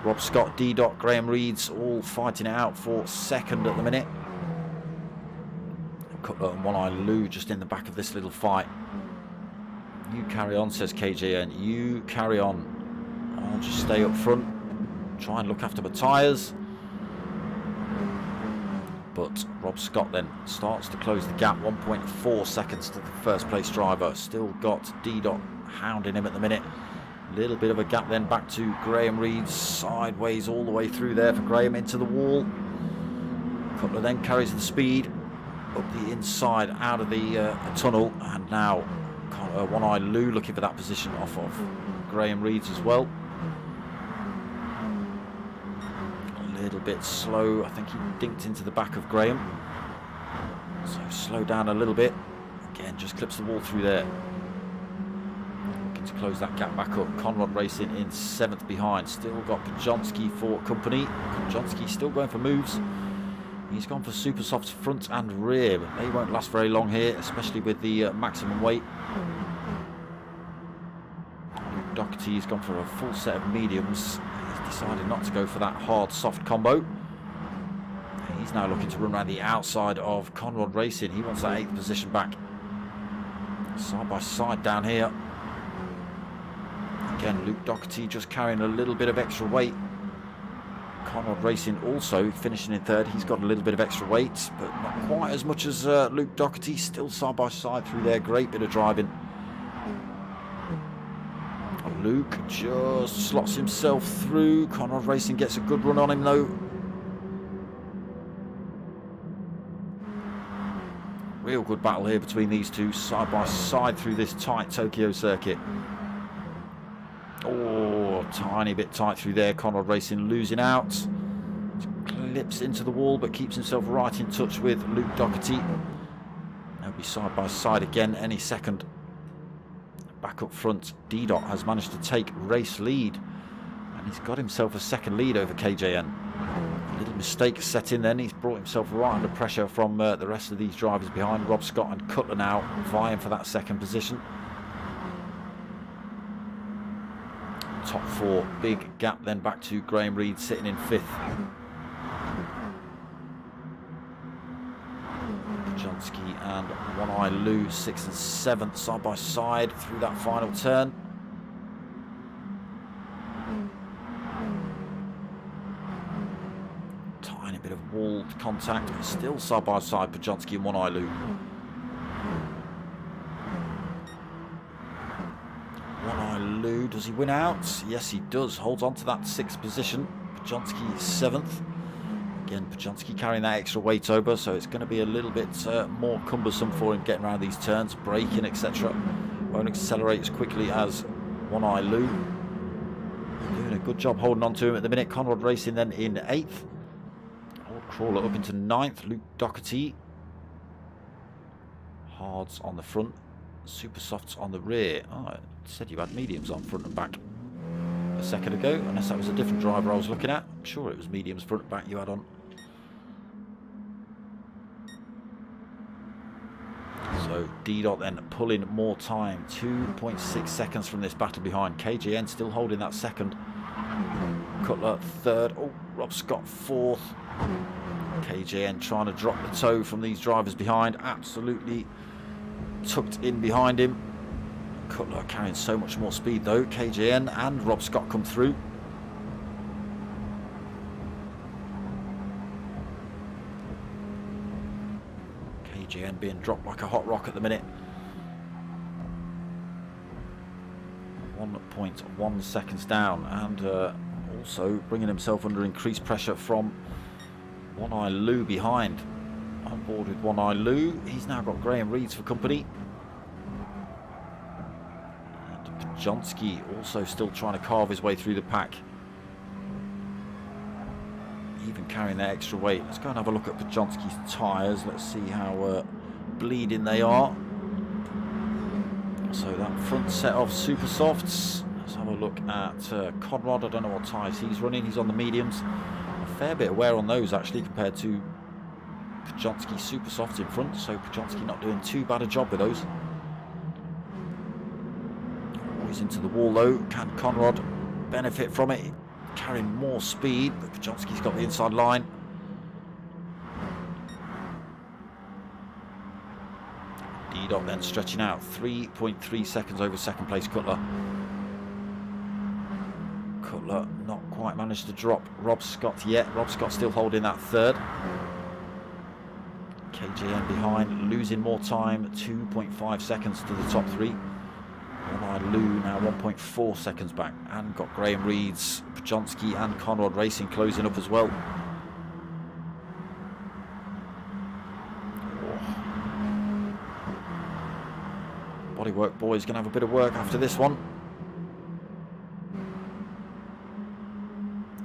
Rob Scott, D-Dot, Graham Reeds all fighting it out for 2nd at the minute. Cutler and One Eye Lou just in the back of this little fight. You carry on, says KJN. You carry on. I'll just stay up front. Try and look after my tyres. But Rob Scott then starts to close the gap. 1.4 seconds to the first place driver. Still got D-Dot hounding him at the minute. Little bit of a gap then back to Graham Reeds, sideways all the way through there for Graham into the wall. Cutler then carries the speed up the inside out of the tunnel, and now One Eye Lou looking for that position off of Graham Reeds as well. A little bit slow, I think he dinked into the back of Graham, so slow down a little bit. Again, just clips the wall through there. To close that gap back up. Conrad Racing in 7th behind. Still got Pajonsky for company. Pajonsky still going for moves. He's gone for super softs front and rear, but they won't last very long here, especially with the maximum weight. Doherty's gone for a full set of mediums. He's decided not to go for that hard soft combo. He's now looking to run around the outside of Conrad Racing. He wants that 8th position back. Side by side down here. Again, Luke Doherty just carrying a little bit of extra weight. Conrad Racing also finishing in 3rd. He's got a little bit of extra weight, but not quite as much as Luke Doherty. Still side by side through there. Great bit of driving. Luke just slots himself through. Conrad Racing gets a good run on him though. Real good battle here between these two, side by side through this tight Tokyo circuit. Oh, tiny bit tight through there. Conrad Racing losing out. Clips into the wall, but keeps himself right in touch with Luke Doherty. They'll be side by side again any second. back up front. D-Dot has managed to take race lead, and he's got himself a second lead over KJN. A little mistake set in then. He's brought himself right under pressure from the rest of these drivers behind. Rob Scott and Cutler now vying for that second position. Top four, big gap then back to Graham Reed sitting in fifth. Pajonsky and One Eye Lou 6th and 7th side by side through that final turn. Tiny bit of walled contact, but still side by side Pajonsky and One Eye Lou. One Eye Lou, does he win out? Yes, he does. Holds on to that 6th position. Pajonsky 7th. Again, Pajonsky carrying that extra weight over, so it's going to be a little bit more cumbersome for him getting around these turns, braking, etc. Won't accelerate as quickly as One Eye Lou. Doing a good job holding on to him at the minute. Conrad Racing then in 8th. Old Crawler up into 9th. Luke Doherty. Hards on the front. Super Softs on the rear. Oh, I said you had mediums on front and back a second ago, unless that was a different driver I was looking at. I'm sure it was mediums front and back you had on. So D-Dot then pulling more time, 2.6 seconds from this battle behind. KJN still holding that second. Cutler 3rd. Oh, Rob Scott 4th. KJN trying to drop the toe from these drivers behind. Absolutely tucked in behind him. Cutler carrying so much more speed though. KJN and Rob Scott come through. KJN being dropped like a hot rock at the minute. 1.1 seconds down, and also bringing himself under increased pressure from One Eye Lou behind. On board with One Eye Lou, he's now got Graham Reeds for company. And Pajonsky also still trying to carve his way through the pack. Even carrying that extra weight. Let's go and have a look at Pajonsky's tyres. Let's see how bleeding they are. So that front set of Super Softs. Let's have a look at Conrad. I don't know what tyres he's running. He's on the mediums. A fair bit of wear on those actually compared to Pajonsky Super Softs in front, so Pajonsky not doing too bad a job with those. Always into the wall though. Can Conrad benefit from it? Carrying more speed, but Pajonsky's got the inside line. D-Dot then stretching out 3.3 seconds over second place Cutler. Cutler not quite managed to drop Rob Scott yet. Rob Scott still holding that 3rd. KJN behind, losing more time, 2.5 seconds to the top 3. One Eye Lou now 1.4 seconds back, and got Graham Reeds, Pajonsky and Conrad Racing closing up as well. Oh. Bodywork boys gonna have a bit of work after this one.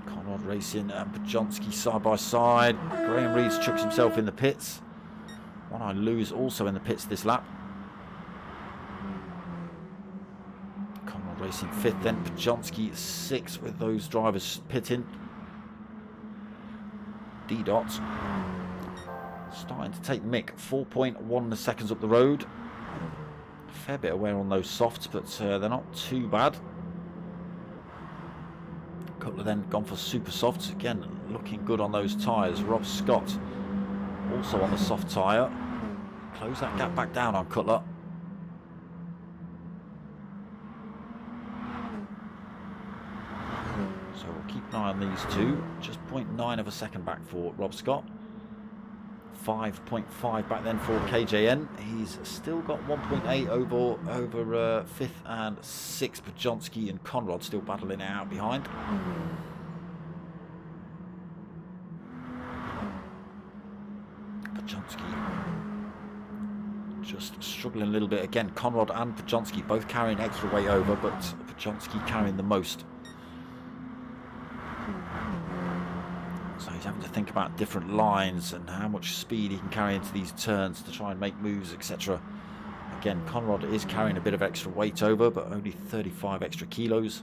Conrad Racing and Pajonsky side by side. Graham Reeds chucks himself in the pits. One Eye Lou's also in the pits this lap. Conrad Racing 5th, then Pajonsky 6th with those drivers pitting. D-Dot starting to take Mick, 4.1 seconds up the road. A fair bit of wear on those softs, but they're not too bad. Cutler then gone for Super Softs, again looking good on those tyres. Rob Scott also on the soft tyre. Close that gap back down on Cutler. So we'll keep an eye on these two. Just 0.9 of a second back for Rob Scott. 5.5 back then for KJN. He's still got 1.8 over 5th and 6th. Pajonsky and Conrad still battling it out behind. Pajonsky just struggling a little bit again. Conrad and Pajonsky both carrying extra weight over, but Pajonsky carrying the most. So he's having to think about different lines and how much speed he can carry into these turns to try and make moves, etc. Again, Conrad is carrying a bit of extra weight over, but only 35 extra kilos.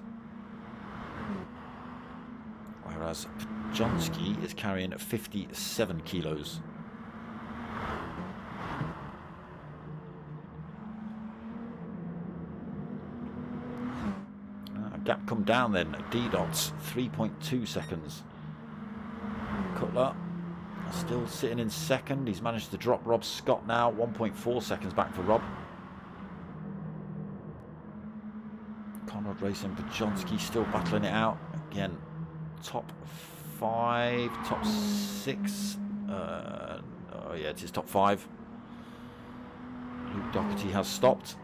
Whereas Pjonski is carrying 57 kilos. Gap come down then. D-Dots, 3.2 seconds. Cutler still sitting in second. He's managed to drop Rob Scott now. 1.4 seconds back for Rob. Conrad Racing, Pjonski still battling it out. Again, top 5, top 6. Oh yeah, it is top 5. Luke Doherty has stopped.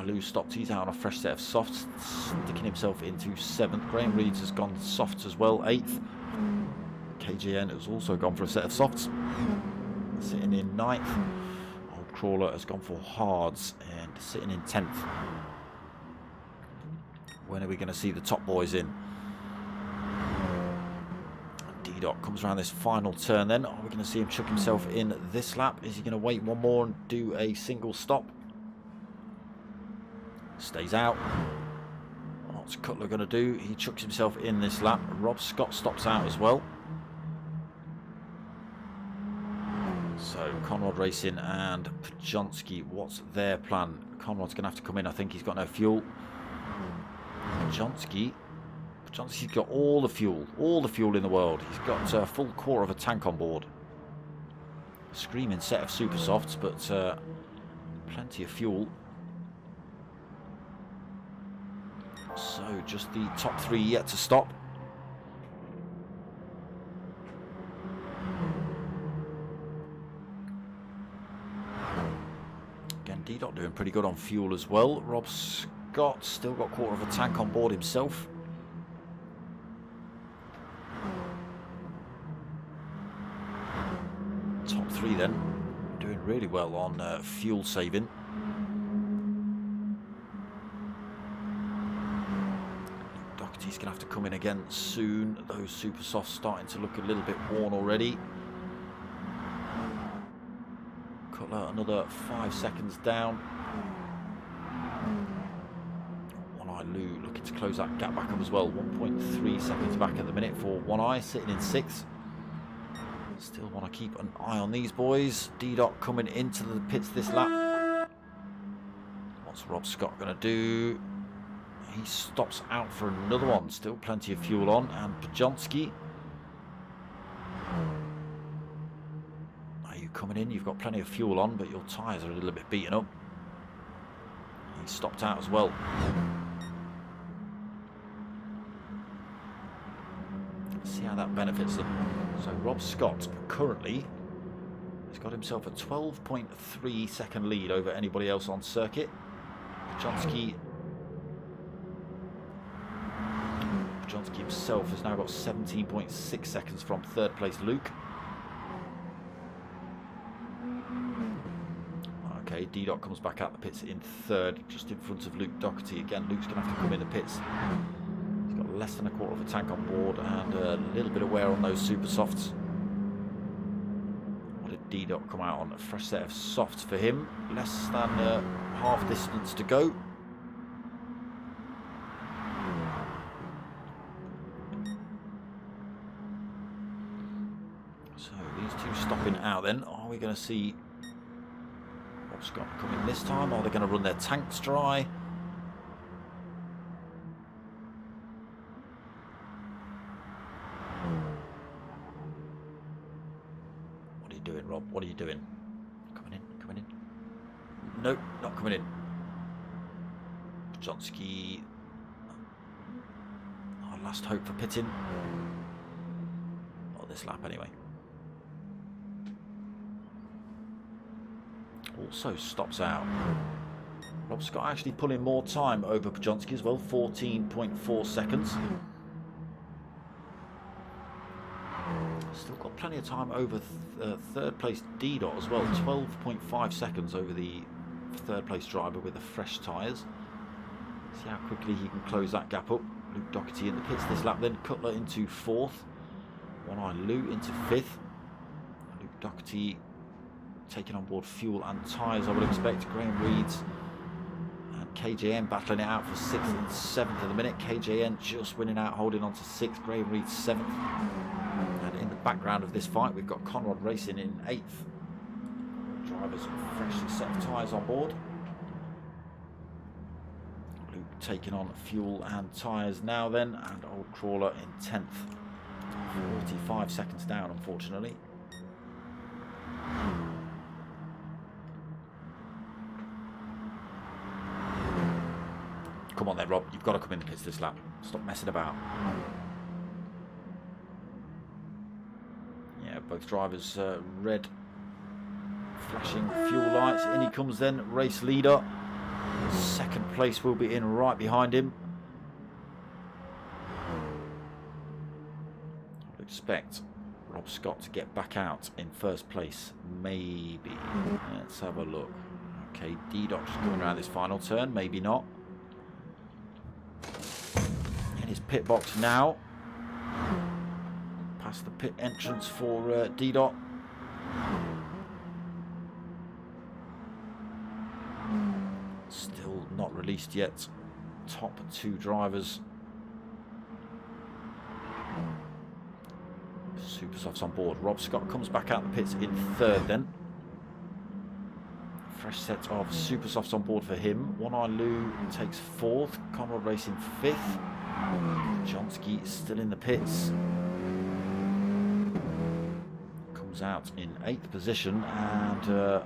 Lou stopped. He's out on a fresh set of softs, sticking himself into 7th. Graham Reeds has gone softs as well, 8th. KJN has also gone for a set of softs, sitting in 9th. Old Crawler has gone for hards and sitting in 10th. When are we going to see the top boys in? D-Dot comes around this final turn then. Are we going to see him chuck himself in this lap? Is he going to wait one more and do a single stop? Stays out. What's Cutler going to do? He chucks himself in this lap. Rob Scott stops out as well. So Conrad Racing and Pjonski, what's their plan? Conrad's going to have to come in. I think he's got no fuel. Pjonski's got all the fuel in the world. He's got a full quarter of a tank on board. Screaming set of super softs, but plenty of fuel. So just the top 3 yet to stop. Again, D-Dot doing pretty good on fuel as well. Rob Scott still got quarter of a tank on board himself. Top 3 then, doing really well on fuel saving. He's going to have to come in again soon. Those super softs starting to look a little bit worn already. Cutler another 5 seconds down. One Eye Lou looking to close that gap back up as well. 1.3 seconds back at the minute for One Eye, sitting in 6th. Still want to keep an eye on these boys. D-Dot coming into the pits this lap. What's Rob Scott going to do? He stops out for another one. Still plenty of fuel on. And Pjonski, are you coming in? You've got plenty of fuel on, but your tyres are a little bit beaten up. He stopped out as well. Let's see how that benefits them. So Rob Scott currently has got himself a 12.3 second lead over anybody else on circuit. Pjonski himself has now got 17.6 seconds from 3rd place Luke. Okay, D-Dot comes back out the pits in 3rd, just in front of Luke Doherty. Again, Luke's going to have to come in the pits. He's got less than a quarter of a tank on board and a little bit of wear on those super softs. What did D-Dot come out on? A fresh set of softs for him. Less than half distance to go. So these two stopping out then. Are we going to see Rob Scott coming this time? Are they going to run their tanks dry? What are you doing, Rob? What are you doing? Coming in, coming in. Nope, not coming in. Pjonski, our last hope for pitting. Not this lap anyway. Also stops out. Rob Scott actually pulling more time over Pjonski as well, 14.4 seconds. Still got plenty of time over 3rd place D-Dot as well, 12.5 seconds over the 3rd place driver with the fresh tyres. See how quickly he can close that gap up. Luke Doherty in the pits this lap then, Cutler into 4th. One Eye Lou into 5th. Luke Doherty taking on board fuel and tyres, I would expect. Graham Reeds and KJN battling it out for 6th and 7th at the minute. KJN just winning out, holding on to 6th. Graham Reeds 7th. And in the background of this fight, we've got Conrad Racing in 8th. Drivers freshly set of tyres on board. Luke taking on fuel and tyres now then, and Old Crawler in 10th. 45 seconds down, unfortunately. Come on then, Rob. You've got to come in the pits this lap. Stop messing about. Yeah, both drivers red flashing fuel lights. In he comes then, race leader. Second place will be in right behind him. I would expect Rob Scott to get back out in first place. Maybe. Let's have a look. Okay, D-Dot just going around this final turn. Maybe not. In his pit box now. Past the pit entrance for D-Dot. Still not released yet. Top 2 drivers. Super Softs on board. Rob Scott comes back out the pits in 3rd then. Fresh set of Super Softs on board for him. One Eye Lou takes 4th. Conrad Racing 5th. Johnsky still in the pits. Comes out in 8th position and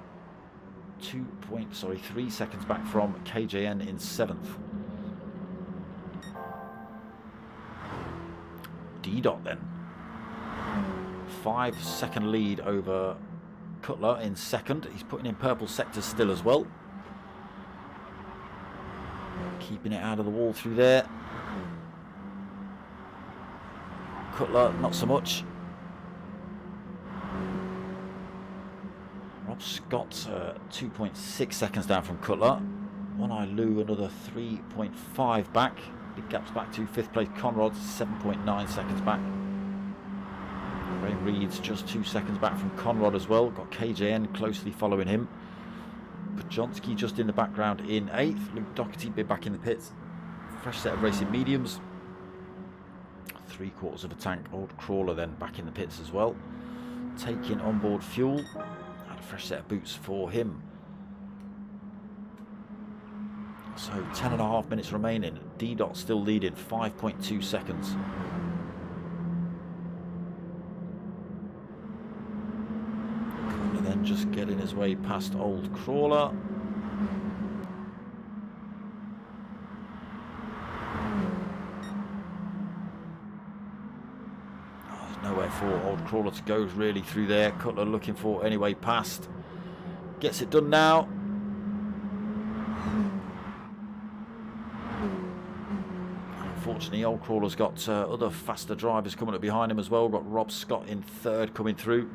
3 seconds back from KJN in 7th. D-Dot then. 5-second lead over Cutler in 2nd. He's putting in purple sectors still as well. Keeping it out of the wall through there. Cutler, not so much. Rob Scott, 2.6 seconds down from Cutler. One Eye Lou, another 3.5 back. Big gaps back to 5th place. Conrad, 7.9 seconds back. Graham Reeds just 2 seconds back from Conrad as well. Got KJN closely following him. Pajonsky just in the background in 8th. Luke Doherty be back in the pits. Fresh set of racing mediums. 3/4 of a tank. Old Crawler then back in the pits as well. Taking on board fuel. And a fresh set of boots for him. So 10.5 minutes remaining. D-Dot still leading, 5.2 seconds. And then just getting his way past Old Crawler. Oh, there's nowhere for Old Crawler to go really through there. Cutler looking for any way past. Gets it done now. Unfortunately, Old Crawler's got other faster drivers coming up behind him as well. Got Rob Scott in 3rd coming through.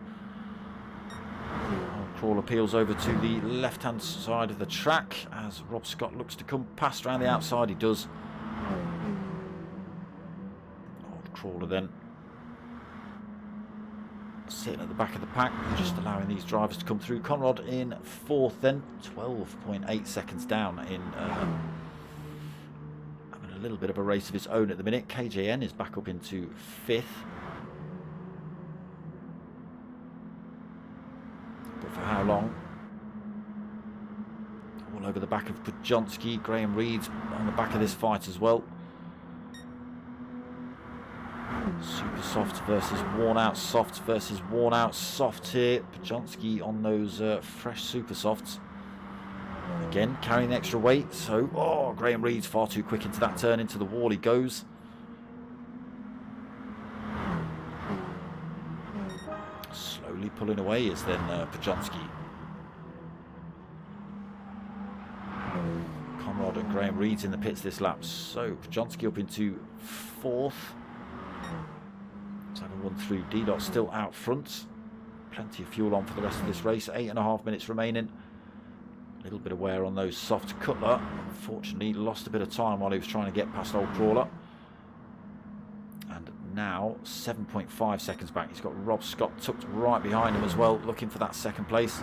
Old Crawler peels over to the left-hand side of the track as Rob Scott looks to come past around the outside. He does. Old Crawler then sitting at the back of the pack, just allowing these drivers to come through. Conrad in 4th then, 12.8 seconds down in a little bit of a race of his own at the minute. KJN is back up into 5th. But for how long? All over the back of Pajonsky. Graham Reeds on the back of this fight as well. Super soft versus worn out soft versus worn out soft here. Pajonsky on those fresh super softs. Again, carrying the extra weight. So, Graham Reed's far too quick into that turn. Into the wall he goes. Slowly pulling away is then Pajonsky. Conrad and Graham Reed's in the pits this lap. So, Pajonsky up into 4th. Let's have a run through. D-Dot still out front. Plenty of fuel on for the rest of this race. 8.5 minutes remaining. A little bit of wear on those soft. Cutler, unfortunately, lost a bit of time while he was trying to get past Old Crawler. And now 7.5 seconds back. He's got Rob Scott tucked right behind him as well, looking for that second place.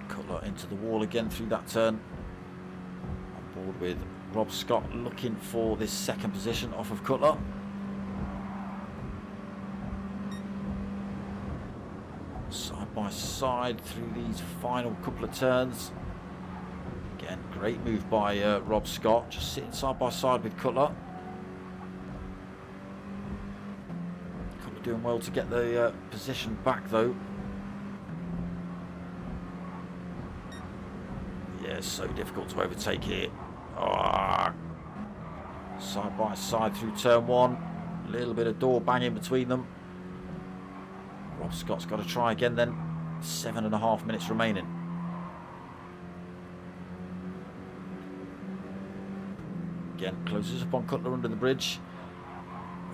Cutler into the wall again through that turn. On board with Rob Scott, looking for this second position off of Cutler. Side by side through these final couple of turns. Again, great move by Rob Scott, just sitting side by side with Cutler. Cutler doing well to get the position back though. Yeah, it's so difficult to overtake here. Oh, side by side through turn one. A little bit of door banging between them. Rob Scott's got to try again then. 7.5 minutes remaining. Again, closes up on Cutler under the bridge.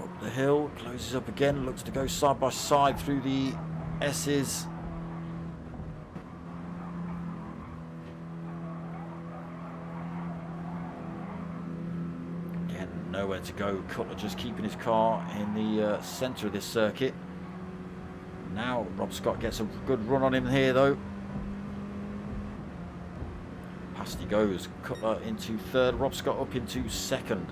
Up the hill, closes up again, looks to go side by side through the S's. Again, nowhere to go. Cutler just keeping his car in the centre of this circuit. Now Rob Scott gets a good run on him here though. Past he goes. Cutler into third, Rob Scott up into second.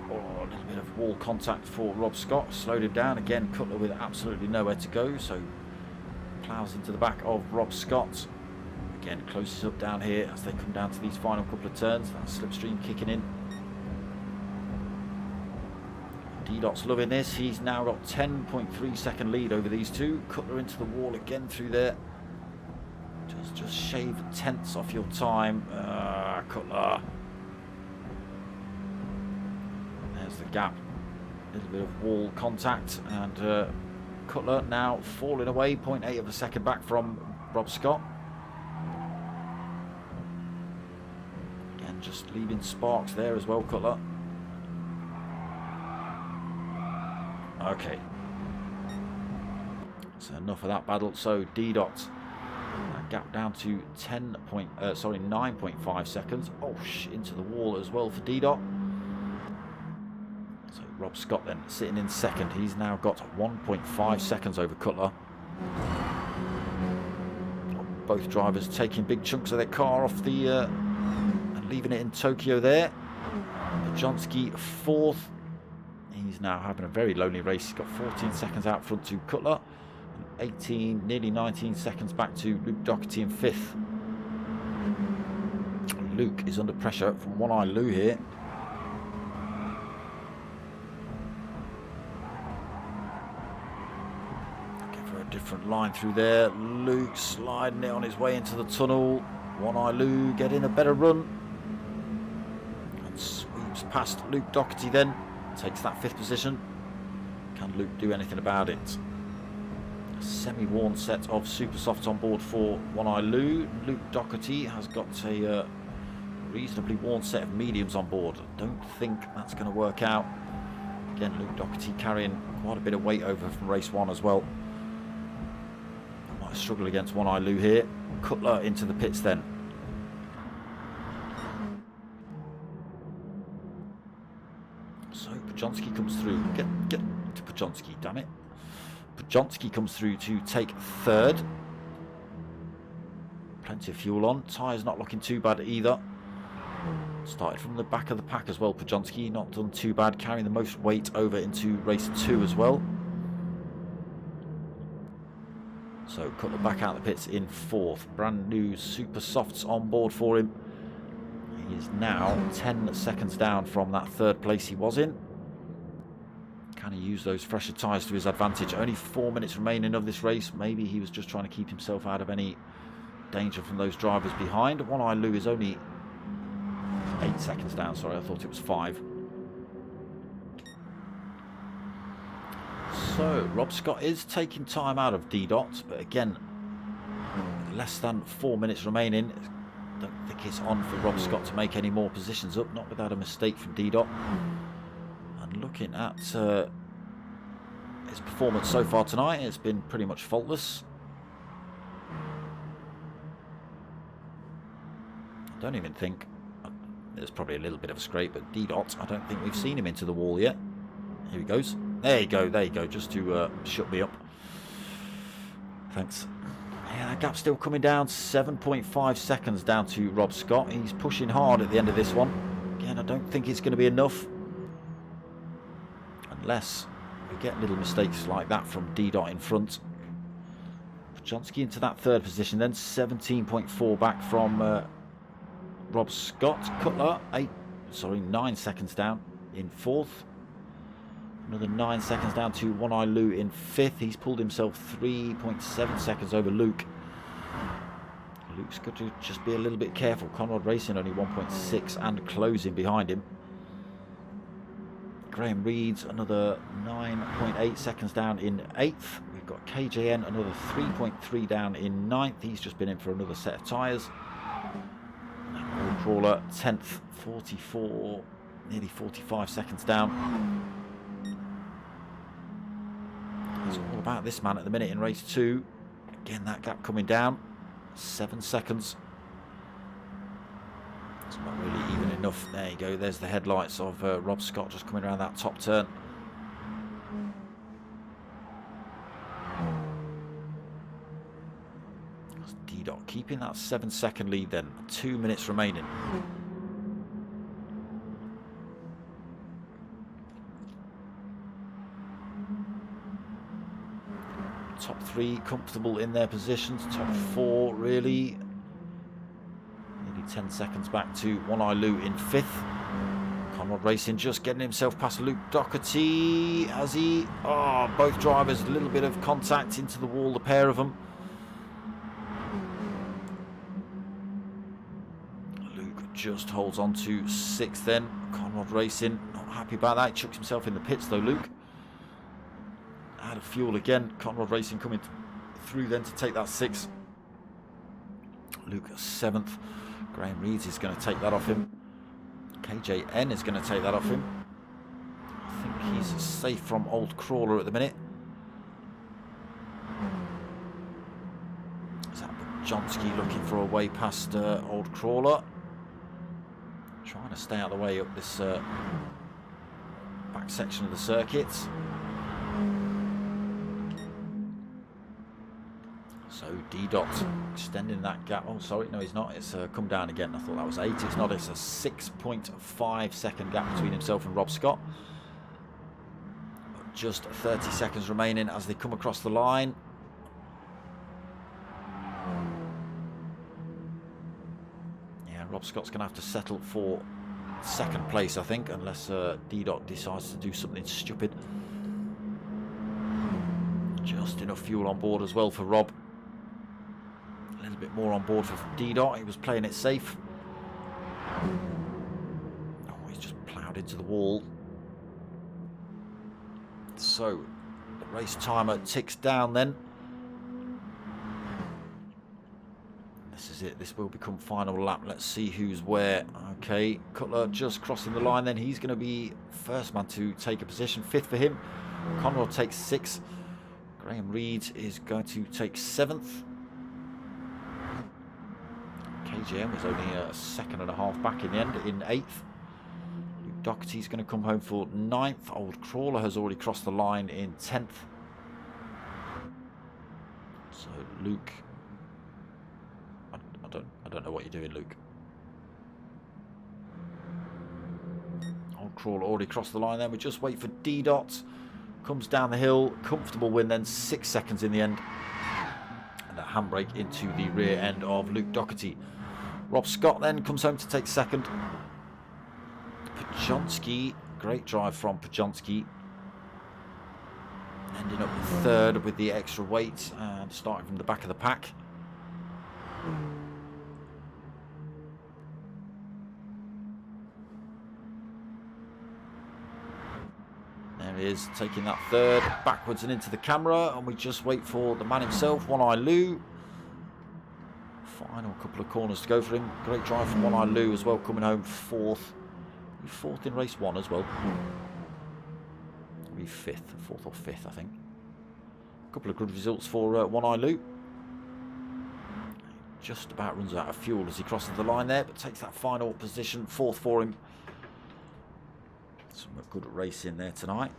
Oh, a little bit of wall contact for Rob Scott. Slowed him down. Again, Cutler with absolutely nowhere to go, so plows into the back of Rob Scott. Again, closes up down here as they come down to these final couple of turns. That slipstream kicking in. D-Dot's loving this. He's now got 10.3 second lead over these two. Cutler into the wall again through there. Just shave tenths off your time. Cutler. There's the gap. A little bit of wall contact. And Cutler now falling away. 0.8 of a second back from Rob Scott. Again, just leaving sparks there as well, Cutler. Okay, so enough of that battle. So D-Dot, that gap down to 9.5 seconds. Oh, into the wall as well for D-Dot. So Rob Scott then sitting in second. He's now got 1.5 seconds over Cutler. Both drivers taking big chunks of their car off the and leaving it in Tokyo there. Pajonsky fourth. He's now having a very lonely race. He's got 14 seconds out front to Cutler, and 18, nearly 19 seconds back to Luke Doherty in fifth. Luke is under pressure from One Eye Lou here. Looking for a different line through there. Luke sliding it on his way into the tunnel. One Eye Lou getting a better run. And sweeps past Luke Doherty then. Takes that fifth position. Can Luke do anything about it? A semi-worn set of super softs on board for One Eye Lou. Luke Doherty has got a reasonably worn set of mediums on board. I don't think that's going to work out. Again, Luke Doherty carrying quite a bit of weight over from race one as well. Might struggle against One Eye Lou here. Cutler into the pits then. So Pajonsky comes through. Get to Pajonsky, damn it. Pajonsky comes through to take third. Plenty of fuel on. Tyres not looking too bad either. Started from the back of the pack as well. Pajonsky not done too bad. Carrying the most weight over into race two as well. So Cutler back out the pits in fourth. Brand new super softs on board for him. He is now 10 seconds down from that third place he was in. Can he use those fresher tyres to his advantage? Only 4 minutes remaining of this race. Maybe he was just trying to keep himself out of any danger from those drivers behind. One Eye Lou is only 8 seconds down. Sorry, I thought it was 5. So Rob Scott is taking time out of D-Dot, but again, less than 4 minutes remaining. Don't think it's on for Rob Scott to make any more positions up, not without a mistake from D-Dot. And looking at his performance so far tonight, it's been pretty much faultless. I don't even think... There's probably a little bit of a scrape, but D-Dot, I don't think we've seen him into the wall yet. Here he goes. There you go, just to shut me up. Thanks. Yeah, that gap's still coming down. 7.5 seconds down to Rob Scott. He's pushing hard at the end of this one. Again, I don't think it's going to be enough. Unless we get little mistakes like that from D-Dot in front. Pajonsky into that third position, then 17.4 back from Rob Scott. Cutler, 9 seconds down in fourth. Another 9 seconds down to One Eye Lou in fifth. He's pulled himself 3.7 seconds over Luke. Luke's got to just be a little bit careful. Conrad Racing only 1.6 and closing behind him. Graham Reed's another 9.8 seconds down in 8th. We've got KJN another 3.3 down in 9th. He's just been in for another set of tyres. Old Crawler 10th, 44, nearly 45 seconds down. It's all about this man at the minute in race 2. Again, that gap coming down. 7 seconds. It's not really even enough. There you go. There's the headlights of Rob Scott just coming around that top turn. D-Dot keeping that 7-second lead then. 2 minutes remaining. Top 3 comfortable in their positions. Top 4 really. 10 seconds back to One Eye Lou in 5th. Conrad Racing just getting himself past Luke Doherty as he... Oh, both drivers, a little bit of contact into the wall, the pair of them. Luke just holds on to 6th then. Conrad Racing, not happy about that. He chucks himself in the pits though, Luke. Out of fuel again. Conrad Racing coming through then to take that 6th. Luke 7th. Graham Reeds is going to take that off him. KJN is going to take that off him. I think he's safe from Old Crawler at the minute. Is that Pajonsky looking for a way past Old Crawler? Trying to stay out of the way up this back section of the circuit. So D-Dot extending that gap. Oh, sorry, no, he's not. It's come down again. I thought that was 8. It's not. It's a 6.5 second gap between himself and Rob Scott. Just 30 seconds remaining as they come across the line. Yeah, Rob Scott's going to have to settle for 2nd place, I think, unless D-Dot decides to do something stupid. Just enough fuel on board as well for Rob. A little bit more on board for D-Dot. He was playing it safe. Oh, he's just ploughed into the wall. So, the race timer ticks down then. This is it. This will become final lap. Let's see who's where. Okay, Cutler just crossing the line then. He's going to be first man to take a position. 5th for him. Conrad takes 6th. Graham Reed is going to take 7th. KJM was only a 2.5 back in the end, in 8th. Luke Doherty's going to come home for 9th. Old Crawler has already crossed the line in 10th. So Luke, I don't know what you're doing, Luke. Old Crawler already crossed the line. Then we just wait for D-Dot. Comes down the hill, comfortable win then, 6 seconds in the end. And a handbrake into the rear end of Luke Doherty. Rob Scott then comes home to take 2nd. Pajonsky, great drive from Pajonsky. Ending up 3rd with the extra weight and starting from the back of the pack. There he is, taking that 3rd, backwards and into the camera, and we just wait for the man himself, One Eye Lou. Final couple of corners to go for him. Great drive from One Eye Lou as well, coming home 4th. 4th in race 1 as well. Maybe 5th, 4th or 5th, I think. A couple of good results for One Eye Lou. just about runs out of fuel as he crosses the line there, but takes that final position, 4th for him. Some good racing there tonight.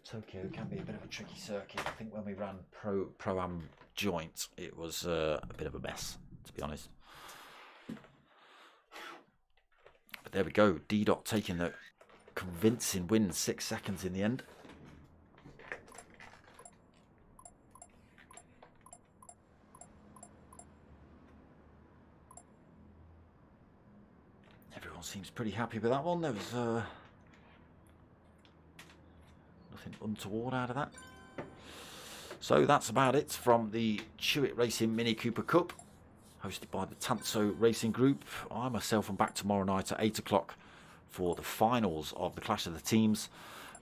Tokyo can be a bit of a tricky circuit. I think when we ran Pro-Am joint, it was a bit of a mess, to be honest. But there we go. D-Dot taking the convincing win, 6 seconds in the end. Everyone seems pretty happy with that one. There was nothing untoward out of that. So that's about it from the Chewitt Racing Mini Cooper Cup, hosted by the TANSO Racing Group. I myself am back tomorrow night at 8 o'clock for the finals of the Clash of the Teams.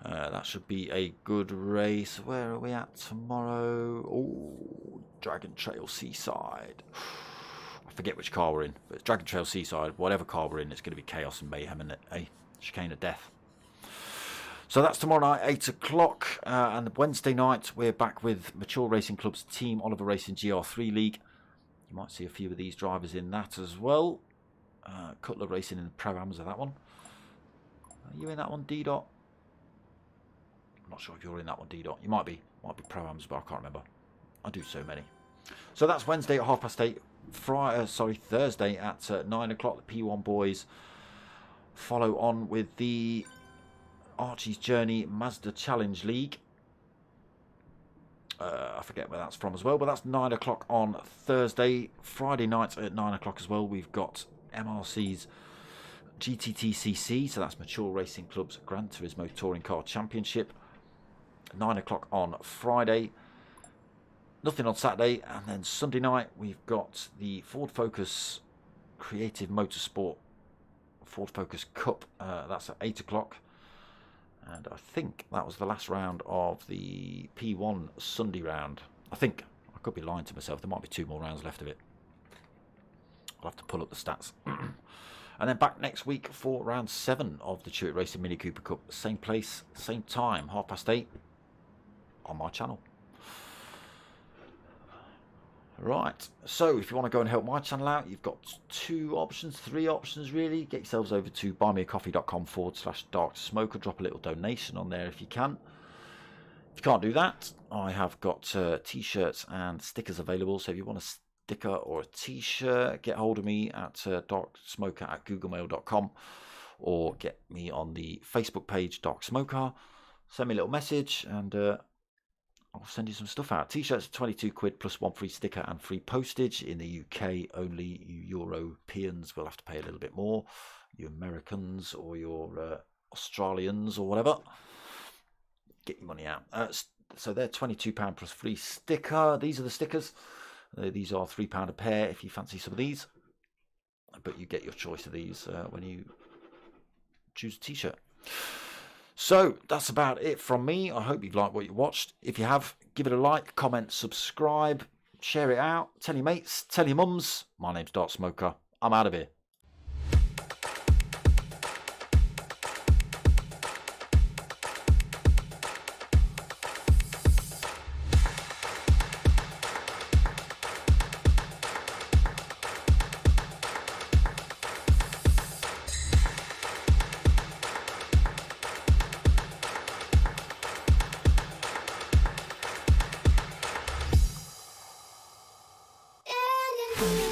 That should be a good race. Where are we at tomorrow? Oh, Dragon Trail Seaside. I forget which car we're in, but it's Dragon Trail Seaside. Whatever car we're in, it's going to be chaos and mayhem and a chicane of death. So that's tomorrow night, 8 o'clock. And Wednesday night, we're back with Mature Racing Club's Team Oliver Racing GR3 League. You might see a few of these drivers in that as well. Cutler Racing in the Pro-Ams of that one. Are you in that one, D-Dot? I'm not sure if you're in that one, D-Dot. You might be. Might be Pro-Ams, but I can't remember. I do so many. So that's Wednesday at 8:30. Thursday at 9 o'clock. The P1 boys follow on with the Archie's Journey Mazda Challenge League. I forget where that's from as well, but that's 9 o'clock on Thursday. Friday night at 9 o'clock as well, we've got MRC's GTTCC, so that's Mature Racing Club's Gran Turismo Touring Car Championship. 9 o'clock on Friday. Nothing on Saturday. And then Sunday night, we've got the Ford Focus Creative Motorsport Ford Focus Cup. That's at 8 o'clock. And I think that was the last round of the P1 Sunday round. I think. I could be lying to myself. There might be 2 more rounds left of it. I'll have to pull up the stats. And then back next week for round 7 of the Chewitt Racing Mini Cooper Cup. Same place, same time, 8:30 on my channel. Right, so if you want to go and help my channel out, you've got 3 options really. Get yourselves over to buymeacoffee.com/darksmoker. Drop a little donation on there if you can. If you can't do that, I have got t-shirts and stickers available. So if you want a sticker or a t-shirt, get hold of me at darksmoker@googlemail.com or get me on the Facebook page, Dark Smoker. Send me a little message and I'll send you some stuff out. T-shirts are 22 quid plus 1 free sticker and free postage. In the UK only. You Europeans will have to pay a little bit more. You Americans or your Australians or whatever, get your money out. So they're £22 plus free sticker. These are the stickers. These are £3 a pair if you fancy some of these. But you get your choice of these when you choose a t-shirt. So that's about it from me. I hope you've liked what you watched. If you have, give it a like, comment, subscribe, share it out, tell your mates, tell your mums. My name's Dark Smoker. I'm out of here. Yeah.